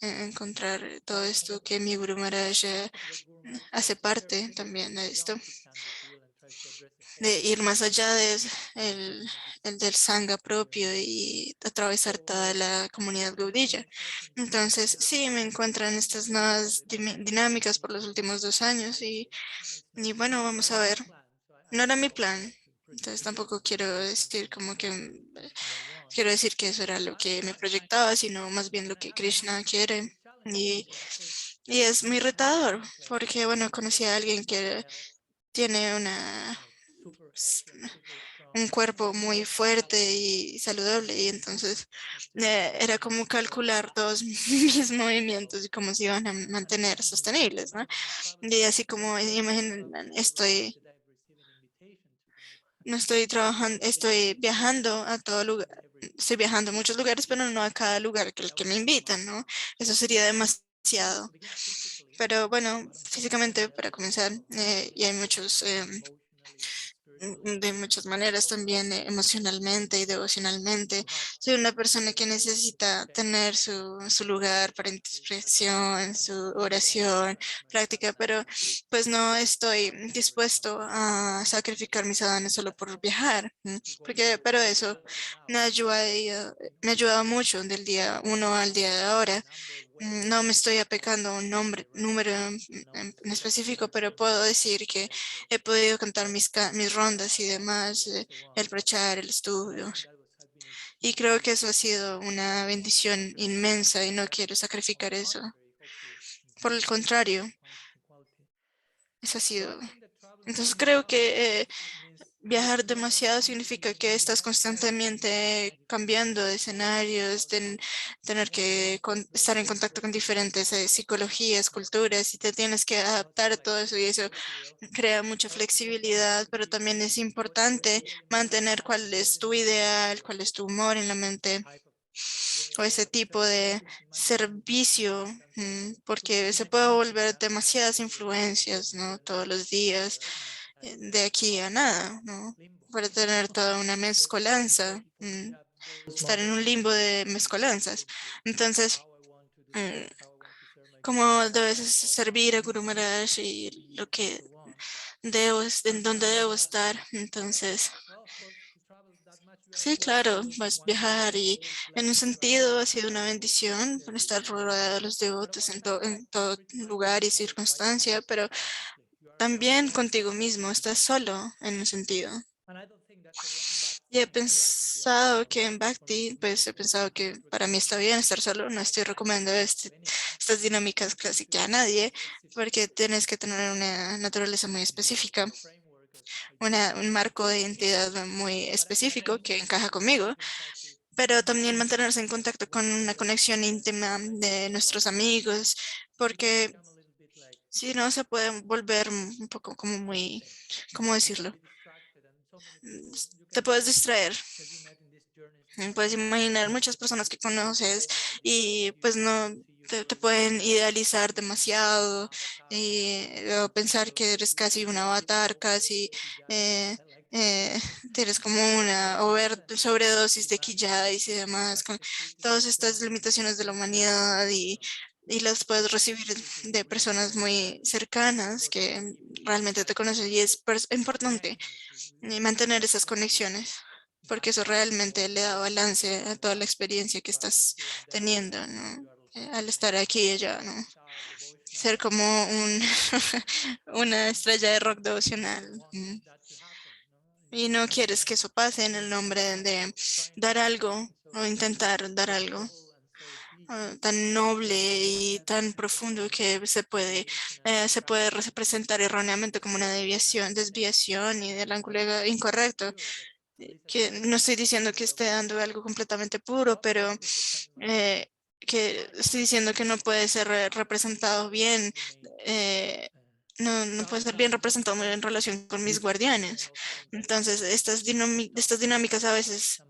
encontrar todo esto que mi Guru Maharaj hace parte también de esto, de ir más allá de el del sangha propio y atravesar toda la comunidad Gaudiya. Entonces, sí, me encuentran estas nuevas dinámicas por los últimos 2 años y bueno, vamos a ver. No era mi plan. Entonces tampoco quiero decir como que quiero decir que eso era lo que me proyectaba, sino más bien lo que Krishna quiere. Y, y es muy retador, porque bueno, conocí a alguien que tiene s- un cuerpo muy fuerte y saludable, y entonces era como calcular todos mis movimientos y cómo se iban a mantener sostenibles, ¿no? Y así como imaginen, no estoy trabajando, estoy viajando a todo lugar, estoy viajando a muchos lugares, pero no a cada lugar que el que me invitan, ¿no? Eso sería demasiado. Pero bueno, físicamente para comenzar, y hay de muchas maneras también emocionalmente y devocionalmente. Soy una persona que necesita tener su lugar para introspección, su oración, práctica, pero pues no estoy dispuesto a sacrificar mis sadhanas solo por viajar, pero eso me ha ayudado mucho del día uno al día de ahora. No me estoy apegando a un número en específico, pero puedo decir que he podido contar mis rondas y demás, el prachar, el estudio. Y creo que eso ha sido una bendición inmensa y no quiero sacrificar eso. Por el contrario, eso ha sido. Entonces creo que viajar demasiado significa que estás constantemente cambiando de escenarios, tener que estar en contacto con diferentes psicologías, culturas y te tienes que adaptar a todo eso y eso crea mucha flexibilidad, pero también es importante mantener cuál es tu ideal, cuál es tu humor en la mente o ese tipo de servicio, porque se puede volver demasiadas influencias, ¿no? Todos los días, de aquí a nada, ¿no? Para tener toda una mezcolanza, estar en un limbo de mezcolanzas. Entonces, mm, ¿cómo debes servir a Guru Maharaj y lo que en dónde debo estar? Entonces, Sí, claro, vas a viajar y en un sentido ha sido una bendición por estar rodeada de los devotos en todo lugar y circunstancia, pero también contigo mismo, estás solo en un sentido. Y he pensado que en Bhakti, pues he pensado que para mí está bien estar solo, no estoy recomendando estas dinámicas clásicas a nadie, porque tienes que tener una naturaleza muy específica, un marco de identidad muy específico que encaja conmigo, pero también mantenerse en contacto con una conexión íntima de nuestros amigos, porque si no se puede volver un poco como muy, ¿cómo decirlo? Te puedes distraer. Puedes imaginar muchas personas que conoces y pues no te pueden idealizar demasiado o pensar que eres casi un avatar, casi eh, eh, tienes como una sobredosis de quillais y demás, con todas estas limitaciones de la humanidad y las puedes recibir de personas muy cercanas que realmente te conocen y es importante mantener esas conexiones, porque eso realmente le da balance a toda la experiencia que estás teniendo, ¿no? Al estar aquí y allá, ¿no? Ser como una estrella de rock devocional. Y no quieres que eso pase en el nombre de dar algo o intentar dar algo tan noble y tan profundo que se puede representar erróneamente como una desviación y del ángulo incorrecto. Que no estoy diciendo que esté dando algo completamente puro, pero eh, que estoy diciendo que no puede ser representado bien, eh, no puede ser bien representado en relación con mis guardianes. Entonces, estas dinámicas a veces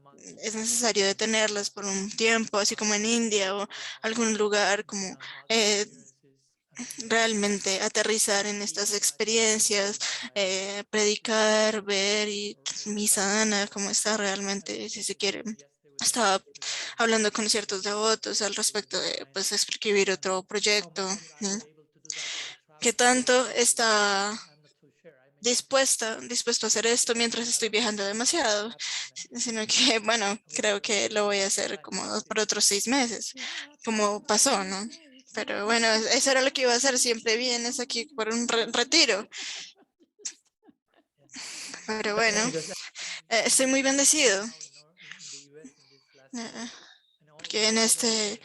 es necesario detenerlas por un tiempo, así como en India o algún lugar como eh, realmente aterrizar en estas experiencias, predicar, ver y mi sadhana, cómo está realmente, si se quiere. Estaba hablando con ciertos devotos al respecto de pues escribir otro proyecto, ¿no? ¿Qué tanto está dispuesto a hacer esto mientras estoy viajando demasiado? Sino que, bueno, creo que lo voy a hacer como por otros 6 meses, como pasó, ¿no? Pero bueno, eso era lo que iba a hacer. Siempre vienes aquí por un retiro. Pero bueno, estoy muy bendecido. eh, Porque en este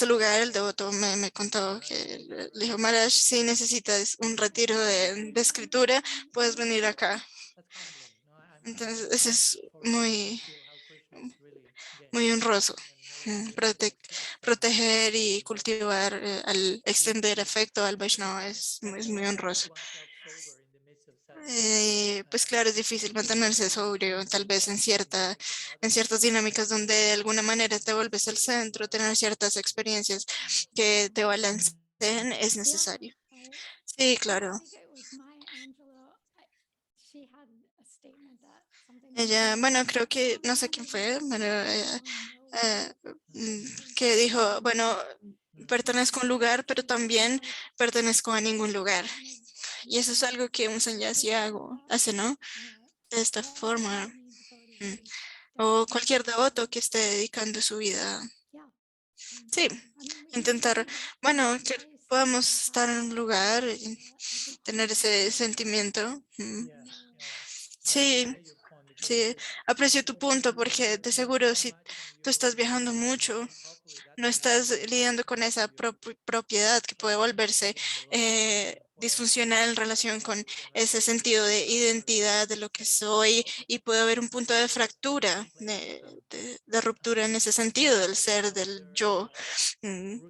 lugar el devoto me contó que le dijo, Maharaj, si necesitas un retiro de escritura, puedes venir acá. Entonces, eso es muy honroso. Proteger y cultivar al extender afecto al Vaishnava es muy honroso. Pues claro, es difícil mantenerse sobrio, tal vez en ciertas dinámicas donde de alguna manera te vuelves el centro, tener ciertas experiencias que te balanceen es necesario. Sí, claro. Ella, bueno, creo que, no sé quién fue, pero eh, que dijo, bueno, pertenezco a un lugar, pero también pertenezco a ningún lugar. Y eso es algo que un sanyasi hace, ¿no? De esta forma. mm, O cualquier devoto que esté dedicando su vida. Sí, intentar, bueno, que podamos estar en un lugar y tener ese sentimiento. Sí, sí, aprecio tu punto porque de seguro si tú estás viajando mucho, no estás lidiando con esa propiedad que puede volverse disfuncional en relación con ese sentido de identidad de lo que soy y puede haber un punto de fractura, de ruptura en ese sentido del ser, del yo. mm,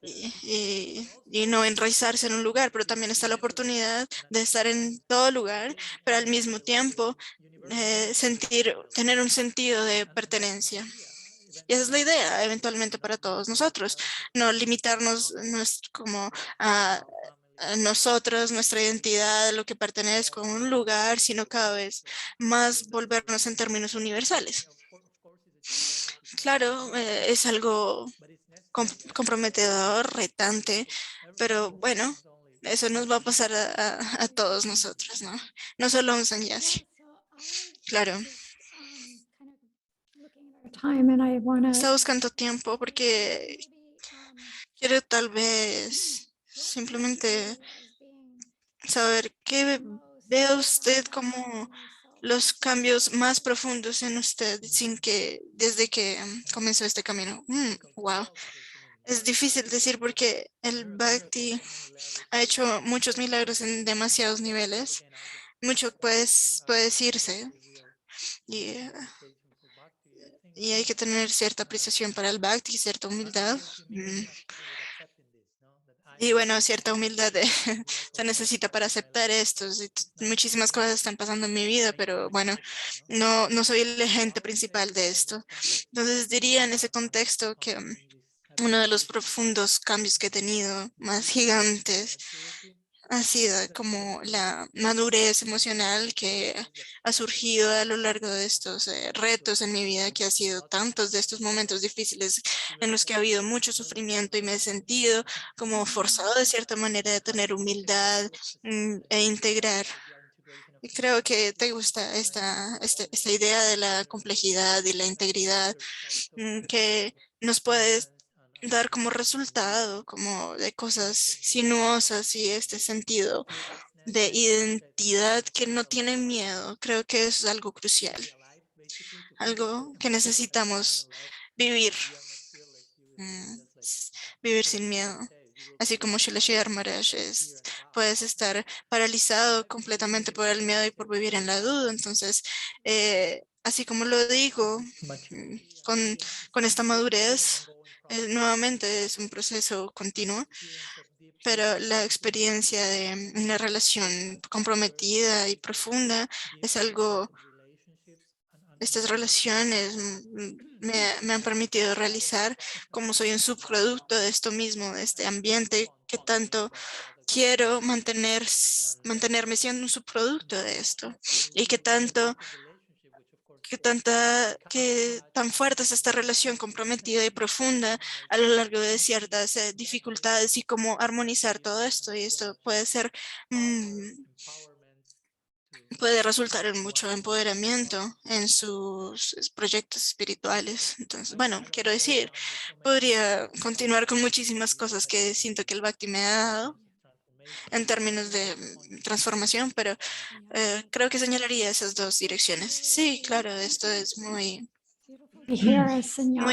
y no enraizarse en un lugar, pero también está la oportunidad de estar en todo lugar, pero al mismo tiempo tener un sentido de pertenencia. Y esa es la idea eventualmente para todos nosotros, no limitarnos como a nosotros, nuestra identidad, lo que pertenezco a un lugar, sino cada vez más volvernos en términos universales. Claro, es algo comprometedor, retante, pero bueno, eso nos va a pasar a todos nosotros, ¿no? No solo a un sannyasi. Claro. time and I want Está to buscando tiempo porque quiero tal vez simplemente saber qué ve usted como los cambios más profundos en usted desde que comenzó este camino. Wow. Es difícil decir porque el Bhakti ha hecho muchos milagros en demasiados niveles. Mucho puede decirse y, eh, y hay que tener cierta apreciación para el Bhakti, cierta humildad. Y bueno, cierta humildad se necesita para aceptar esto. Sí, muchísimas cosas están pasando en mi vida, pero bueno, no soy el agente principal de esto. Entonces diría en ese contexto que uno de los profundos cambios que he tenido, más gigantes, ha sido como la madurez emocional que ha surgido a lo largo de estos retos en mi vida, que ha sido tantos de estos momentos difíciles en los que ha habido mucho sufrimiento y me he sentido como forzado de cierta manera de tener humildad e integrar. Y creo que te gusta esta idea de la complejidad y la integridad que nos puede dar como resultado, como de cosas sinuosas y este sentido de identidad que no tiene miedo. Creo que eso es algo crucial, algo que necesitamos vivir, vivir sin miedo. Así como Shilashidhar Maharaj puedes estar paralizado completamente por el miedo y por vivir en la duda. Entonces, así como lo digo, mm, con, con esta madurez, nuevamente es un proceso continuo, pero la experiencia de una relación comprometida y profunda es algo, estas relaciones me han permitido realizar como soy un subproducto de esto mismo, de este ambiente que tanto quiero mantenerme siendo un subproducto de esto y que tan fuerte es esta relación comprometida y profunda a lo largo de ciertas dificultades y cómo armonizar todo esto. Y esto puede resultar en mucho empoderamiento en sus proyectos espirituales. Entonces, bueno, quiero decir, podría continuar con muchísimas cosas que siento que el Bhakti me ha dado en términos de transformación, pero creo que señalaría esas dos direcciones. Sí, claro, esto es muy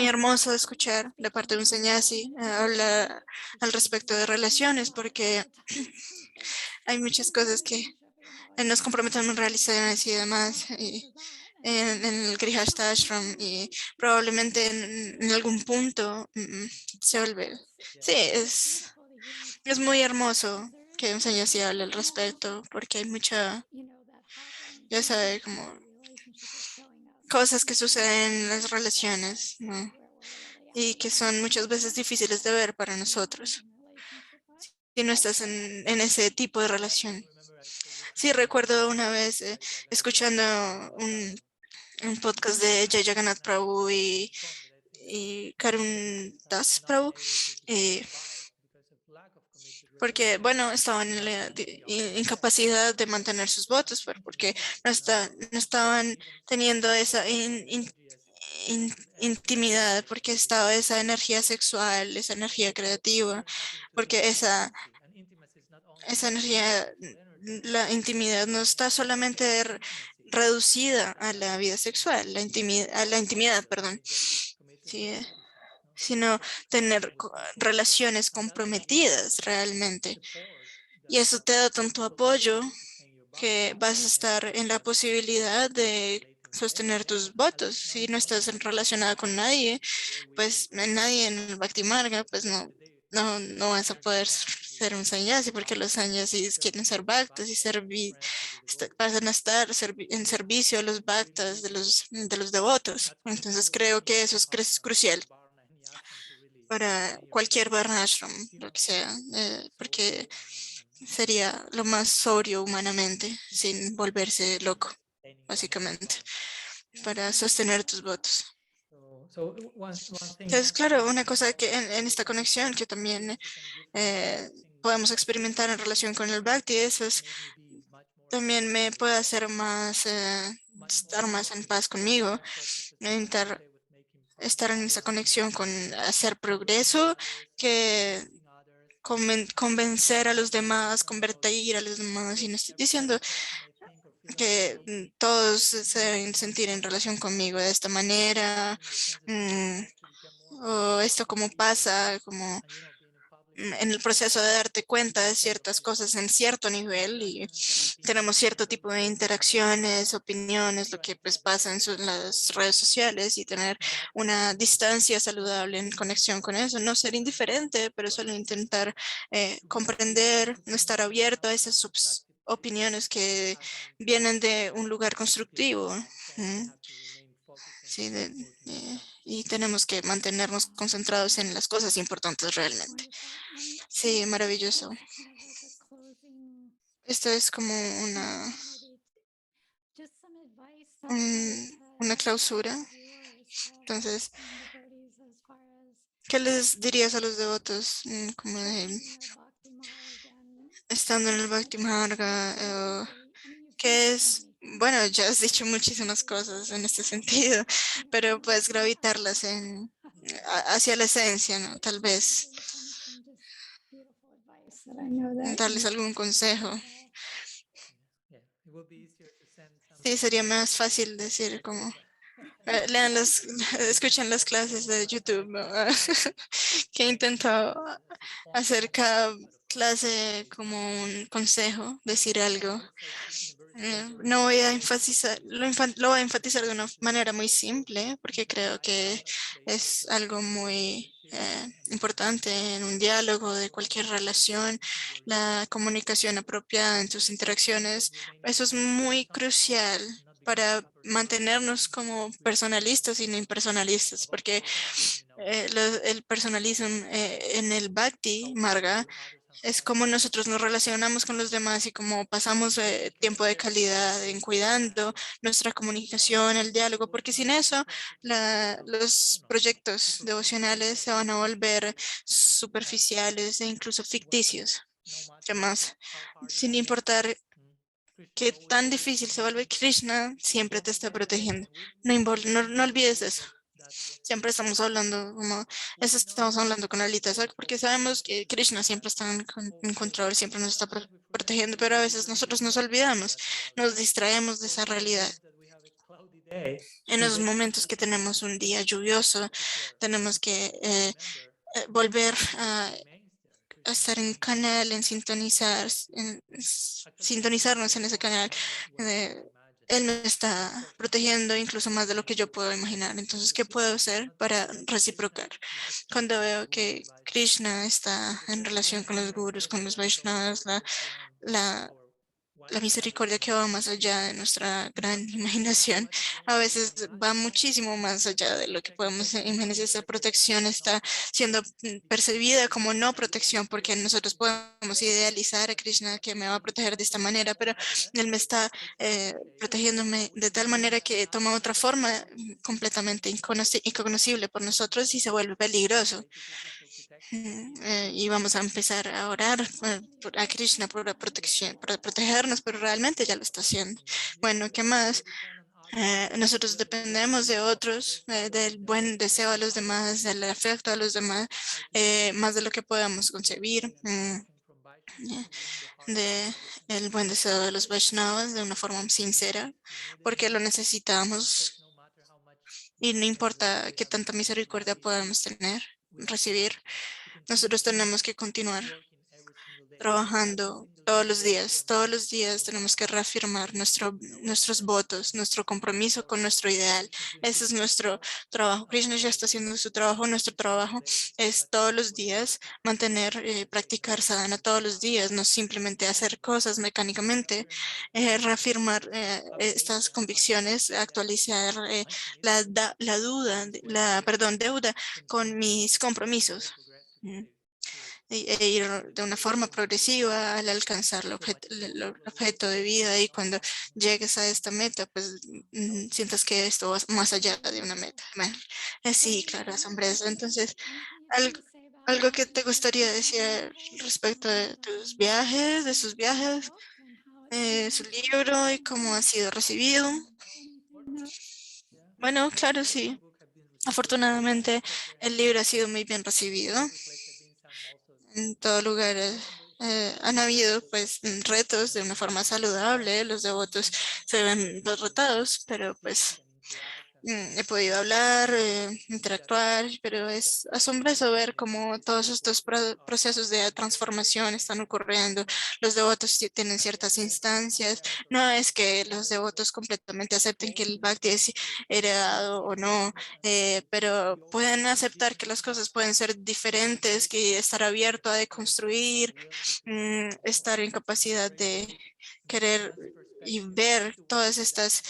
hermoso de escuchar de parte de un sannyasi hablar al respecto de relaciones, porque hay muchas cosas que nos comprometemos en relaciones y demás. Y en el Grihastha Ashram y probablemente en algún punto se vuelve. Sí, es muy hermoso que un sannyasi hable al respecto porque hay mucha, ya sabe, como cosas que suceden en las relaciones, ¿no? Y que son muchas veces difíciles de ver para nosotros si no estás en ese tipo de relación. Sí, recuerdo una vez escuchando un podcast de Jay Jagannath Prabhu y Karun Das Prabhu, eh, porque, bueno, estaban en la incapacidad de mantener sus votos, porque no estaban teniendo esa intimidad, porque estaba esa energía sexual, esa energía creativa, porque esa energía, la intimidad no está solamente reducida a la vida sexual, a la intimidad, perdón, sí, sino tener relaciones comprometidas realmente. Y eso te da tanto apoyo que vas a estar en la posibilidad de sostener tus votos. Si no estás relacionada con nadie, pues nadie en el Bhakti Marga, pues no vas a poder ser un sannyasi porque los sannyasis quieren ser bhaktas y pasan a estar en servicio a los bhaktas de los devotos. Entonces creo que eso es crucial para cualquier varnashram, lo que sea, porque sería lo más sobrio humanamente, sin volverse loco, básicamente, para sostener tus votos. Entonces, claro, una cosa que en esta conexión que también podemos experimentar en relación con el Bhakti, también me puede hacer estar más en paz conmigo, estar en esa conexión con hacer progreso, que convencer a los demás, convertir a los demás. Y no estoy diciendo que todos se deben sentir en relación conmigo de esta manera, o esto como pasa, como en el proceso de darte cuenta de ciertas cosas en cierto nivel y tenemos cierto tipo de interacciones, opiniones, lo que pues pasa en las redes sociales y tener una distancia saludable en conexión con eso, no ser indiferente, pero solo intentar comprender, no estar abierto a esas opiniones que vienen de un lugar constructivo. ¿Mm? Sí, y tenemos que mantenernos concentrados en las cosas importantes realmente. Wonderful. Sí, maravilloso. Kind of like a closing Esto es como una, maybe just some advice that una clausura. to viewers Entonces, and devotees as far as ¿qué les dirías a los devotos? Como taking their bhakti marg and estando en el Bhakti Marga, I mean, you've said ¿qué so es? many things. Bueno, ya has dicho muchísimas cosas en este sentido, pero puedes gravitarlas hacia la esencia, ¿no? Tal vez Some just beautiful advice that I know that darles algún consejo. Sí, sería más fácil decir como lean escuchen las clases de YouTube, ¿no? Que he intentado hacer cada clase como un consejo, decir algo. No voy a enfatizar, lo voy a enfatizar de una manera muy simple, porque creo que es algo muy importante en un diálogo de cualquier relación, la comunicación apropiada en tus interacciones. Eso es muy crucial para mantenernos como personalistas y no impersonalistas, porque el personalismo en el Bhakti Marga es como nosotros nos relacionamos con los demás y cómo pasamos tiempo de calidad en cuidando nuestra comunicación, el diálogo, porque sin eso los proyectos devocionales se van a volver superficiales e incluso ficticios. ¿Qué más? Sin importar qué tan difícil se vuelve, Krishna siempre te está protegiendo. No olvides eso. Siempre estamos hablando, como eso estamos hablando con Alita, ¿sabes? Porque sabemos que Krishna siempre está en control, siempre nos está protegiendo, pero a veces nosotros nos olvidamos, nos distraemos de esa realidad. En esos momentos que tenemos un día lluvioso, tenemos que volver a estar en canal, en sintonizar, sintonizarnos en ese canal. eh, Él me está protegiendo incluso más de lo que yo puedo imaginar. Entonces, ¿qué puedo hacer para reciprocar? Cuando veo que Krishna está en relación con los gurus, con los Vaishnavas, la, la misericordia que va más allá de nuestra gran imaginación, a veces va muchísimo más allá de lo que podemos imaginar. Esa protección está siendo percibida como no protección, porque nosotros podemos idealizar a Krishna que me va a proteger de esta manera, pero él me está protegiéndome de tal manera que toma otra forma completamente inconocible por nosotros y se vuelve peligroso. Y vamos a empezar a orar a Krishna por la protección, para protegernos, pero realmente ya lo está haciendo. Bueno, ¿qué más? Nosotros dependemos de otros, del buen deseo a los demás, del afecto a los demás, más de lo que podamos concebir, de el buen deseo de los Vaishnavas de una forma sincera, porque lo necesitamos y no importa qué tanta misericordia podamos tener, recibir, nosotros tenemos que continuar trabajando todos los días tenemos que reafirmar nuestros votos, nuestro compromiso con nuestro ideal. Ese es nuestro trabajo. Krishna ya está haciendo su trabajo. Nuestro trabajo es todos los días mantener, practicar sadhana todos los días, no simplemente hacer cosas mecánicamente, reafirmar estas convicciones, actualizar la duda, perdón, deuda con mis compromisos. E ir de una forma progresiva al alcanzar el objeto de vida y cuando llegues a esta meta, pues sientas que esto va más allá de una meta. Bueno, sí, claro, asombroso. Entonces, algo, algo que te gustaría decir respecto de tus viajes, de sus viajes, su libro y cómo ha sido recibido. Bueno, claro, sí. Afortunadamente, el libro ha sido muy bien recibido. En todo lugar han habido pues retos de una forma saludable. Los devotos se ven derrotados, pero pues he podido hablar, interactuar, pero es asombroso ver cómo todos estos procesos de transformación están ocurriendo. Los devotos tienen ciertas instancias. No es que los devotos completamente acepten que el Bhakti es heredado o no, pero pueden aceptar que las cosas pueden ser diferentes, que estar abierto a deconstruir, estar en capacidad de querer y ver todas estas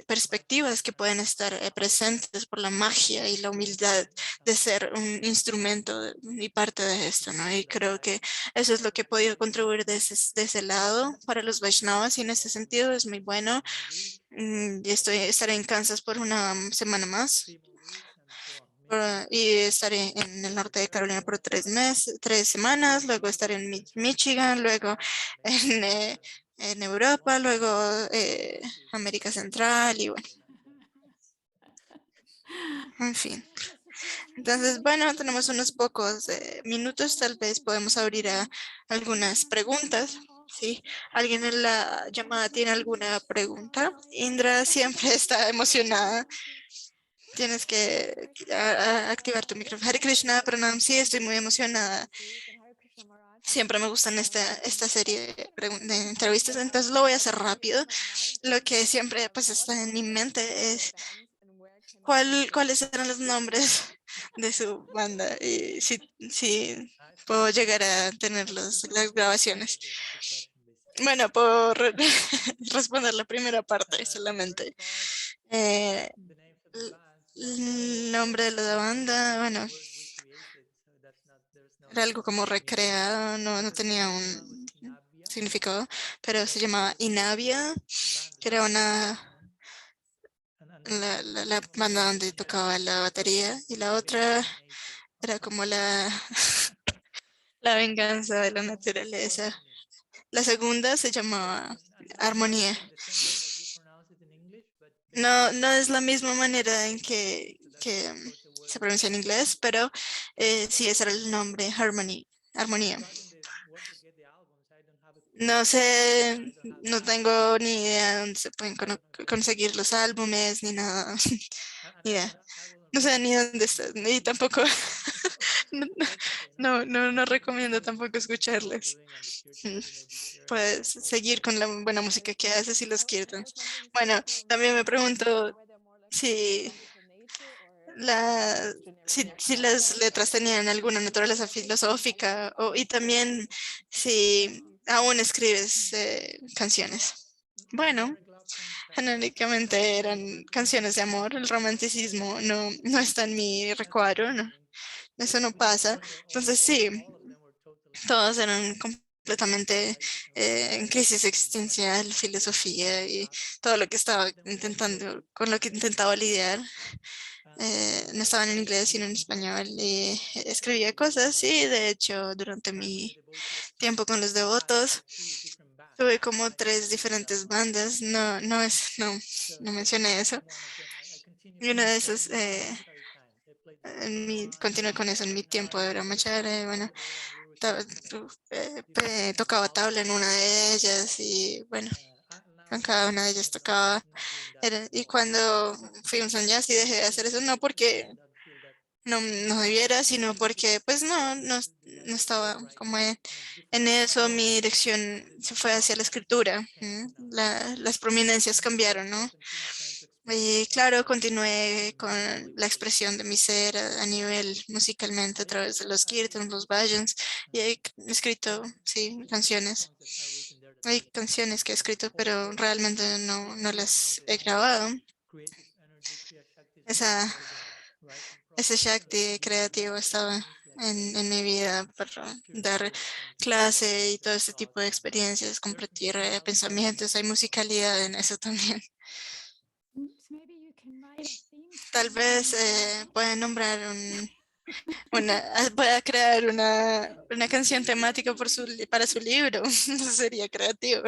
perspectivas que pueden estar presentes por la magia y la humildad de ser un instrumento y parte de esto, ¿no? Y creo que eso es lo que he podido contribuir de ese lado para los Vaishnavas y en ese sentido es muy bueno. Y estaré en Kansas por una semana más. Y estaré en el norte de Carolina por 3 semanas, luego estaré en Michigan, luego en, en Europa, luego América Central y bueno, en fin. Entonces, bueno, tenemos unos pocos minutos, tal vez podemos abrir a algunas preguntas. Si alguien en la llamada tiene alguna pregunta, Indra siempre está emocionada. Tienes que activar tu micrófono. Hare Krishna, Pranam. Sí, estoy muy emocionada. Siempre me gustan esta serie de entrevistas, entonces lo voy a hacer rápido. Lo que siempre pues está en mi mente es cuáles eran los nombres de su banda y si puedo llegar a tener las grabaciones. Bueno, por responder la primera parte solamente. Eh, el nombre de la banda, bueno, era algo como recreado, no tenía un significado, pero se llamaba Inavia, que era la banda donde tocaba la batería, y la otra era como la venganza de la naturaleza. La segunda se llamaba Armonía. No es la misma manera en que se pronuncia en inglés, pero sí, ese era el nombre, Armonía. No sé, no tengo ni idea dónde se pueden conseguir los álbumes ni nada, ni idea. No sé ni dónde está, y tampoco, no, no recomiendo tampoco escucharles. Mm, Puedes seguir con la buena música que haces y los quieres. Bueno, también me pregunto si si las letras tenían alguna naturaleza filosófica y también si aún escribes canciones. Bueno, genéricamente eran canciones de amor. El romanticismo no está en mi recuadro, no, eso no pasa. Entonces sí, todos eran completamente en crisis existencial, filosofía y todo lo que estaba intentando, con lo que intentaba lidiar. No estaban en inglés, sino en español y escribía cosas. Sí, de hecho, durante mi tiempo con los devotos, tuve como 3 diferentes bandas. No mencioné eso. Y una de esas, continué con eso en mi tiempo de Brahmachara. Bueno, tocaba tabla en una de ellas y bueno, con cada una de ellas tocaba. Y cuando fui a un sanyasi dejé de hacer eso, no porque no debiera, sino porque pues no estaba como en eso, mi dirección se fue hacia la escritura, las prominencias cambiaron, ¿no? Y claro, continué con la expresión de mi ser a nivel musicalmente a través de los kirtans, los bhajans, y he escrito, sí, canciones. Hay canciones que he escrito, pero realmente no las he grabado. Esa, ese Shakti creativo estaba en mi vida para dar clase y todo este tipo de experiencias, compartir pensamientos. Hay musicalidad en eso también. Tal vez pueda nombrar pueda crear una canción temática para su libro. Eso sería creativo.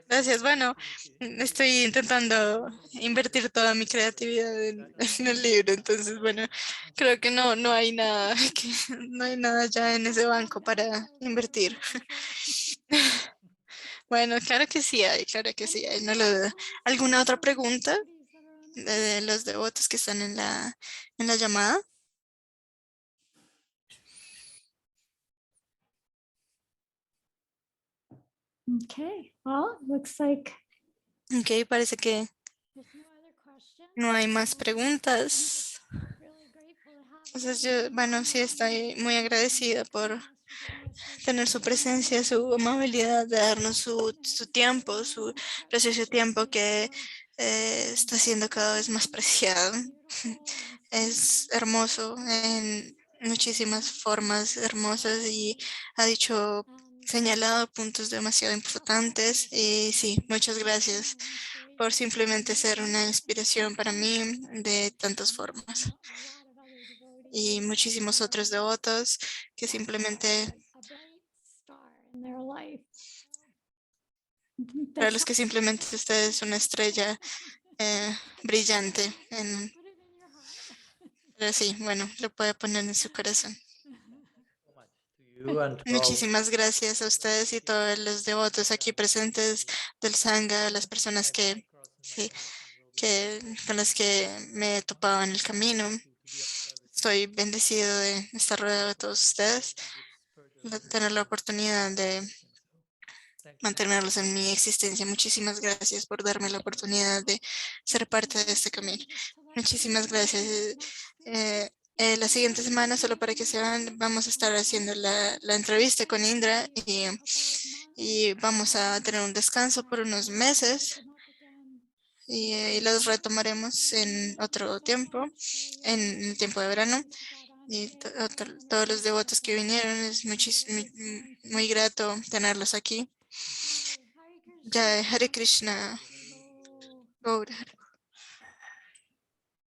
Gracias. Bueno, estoy intentando invertir toda mi creatividad en el libro, entonces, bueno, creo que no hay nada, no hay nada ya en ese banco para invertir. Bueno, claro que sí hay, claro que sí hay, no lo dudo. ¿Alguna otra pregunta de los devotos que están en la llamada? Okay, well, looks like Ok, parece que there's no other questions. no hay más preguntas. Really grateful to have Entonces all of yo, you bueno, sí on. estoy muy agradecida por Yes, for giving us your tener su presencia, su amabilidad, de darnos su tiempo, su precioso tiempo que está siendo cada vez más preciado. Es hermoso en muchísimas formas hermosas y ha dicho, señalado puntos demasiado importantes. Y sí, muchas gracias por simplemente ser una inspiración para mí de tantas formas. Y muchísimos otros devotos que simplemente, para los que simplemente usted es una estrella brillante. Pero sí, bueno, lo puede poner en su corazón. You and to all Muchísimas gracias a ustedes y todos los devotos aquí presentes del Sangha, las personas que, sí, con las que me he topado en el camino. Estoy bendecido de estar rodeado de todos ustedes, de tener la oportunidad de mantenerlos en mi existencia. Muchísimas gracias por darme la oportunidad de ser parte de este camino. Muchísimas gracias. La siguiente semana, solo para que sepan, vamos a estar haciendo la entrevista con Indra y vamos a tener un descanso por unos meses y los retomaremos en otro tiempo, en el tiempo de verano. Y todos los devotos que vinieron, es muy grato tenerlos aquí. Jai Hare Krishna. Gaura.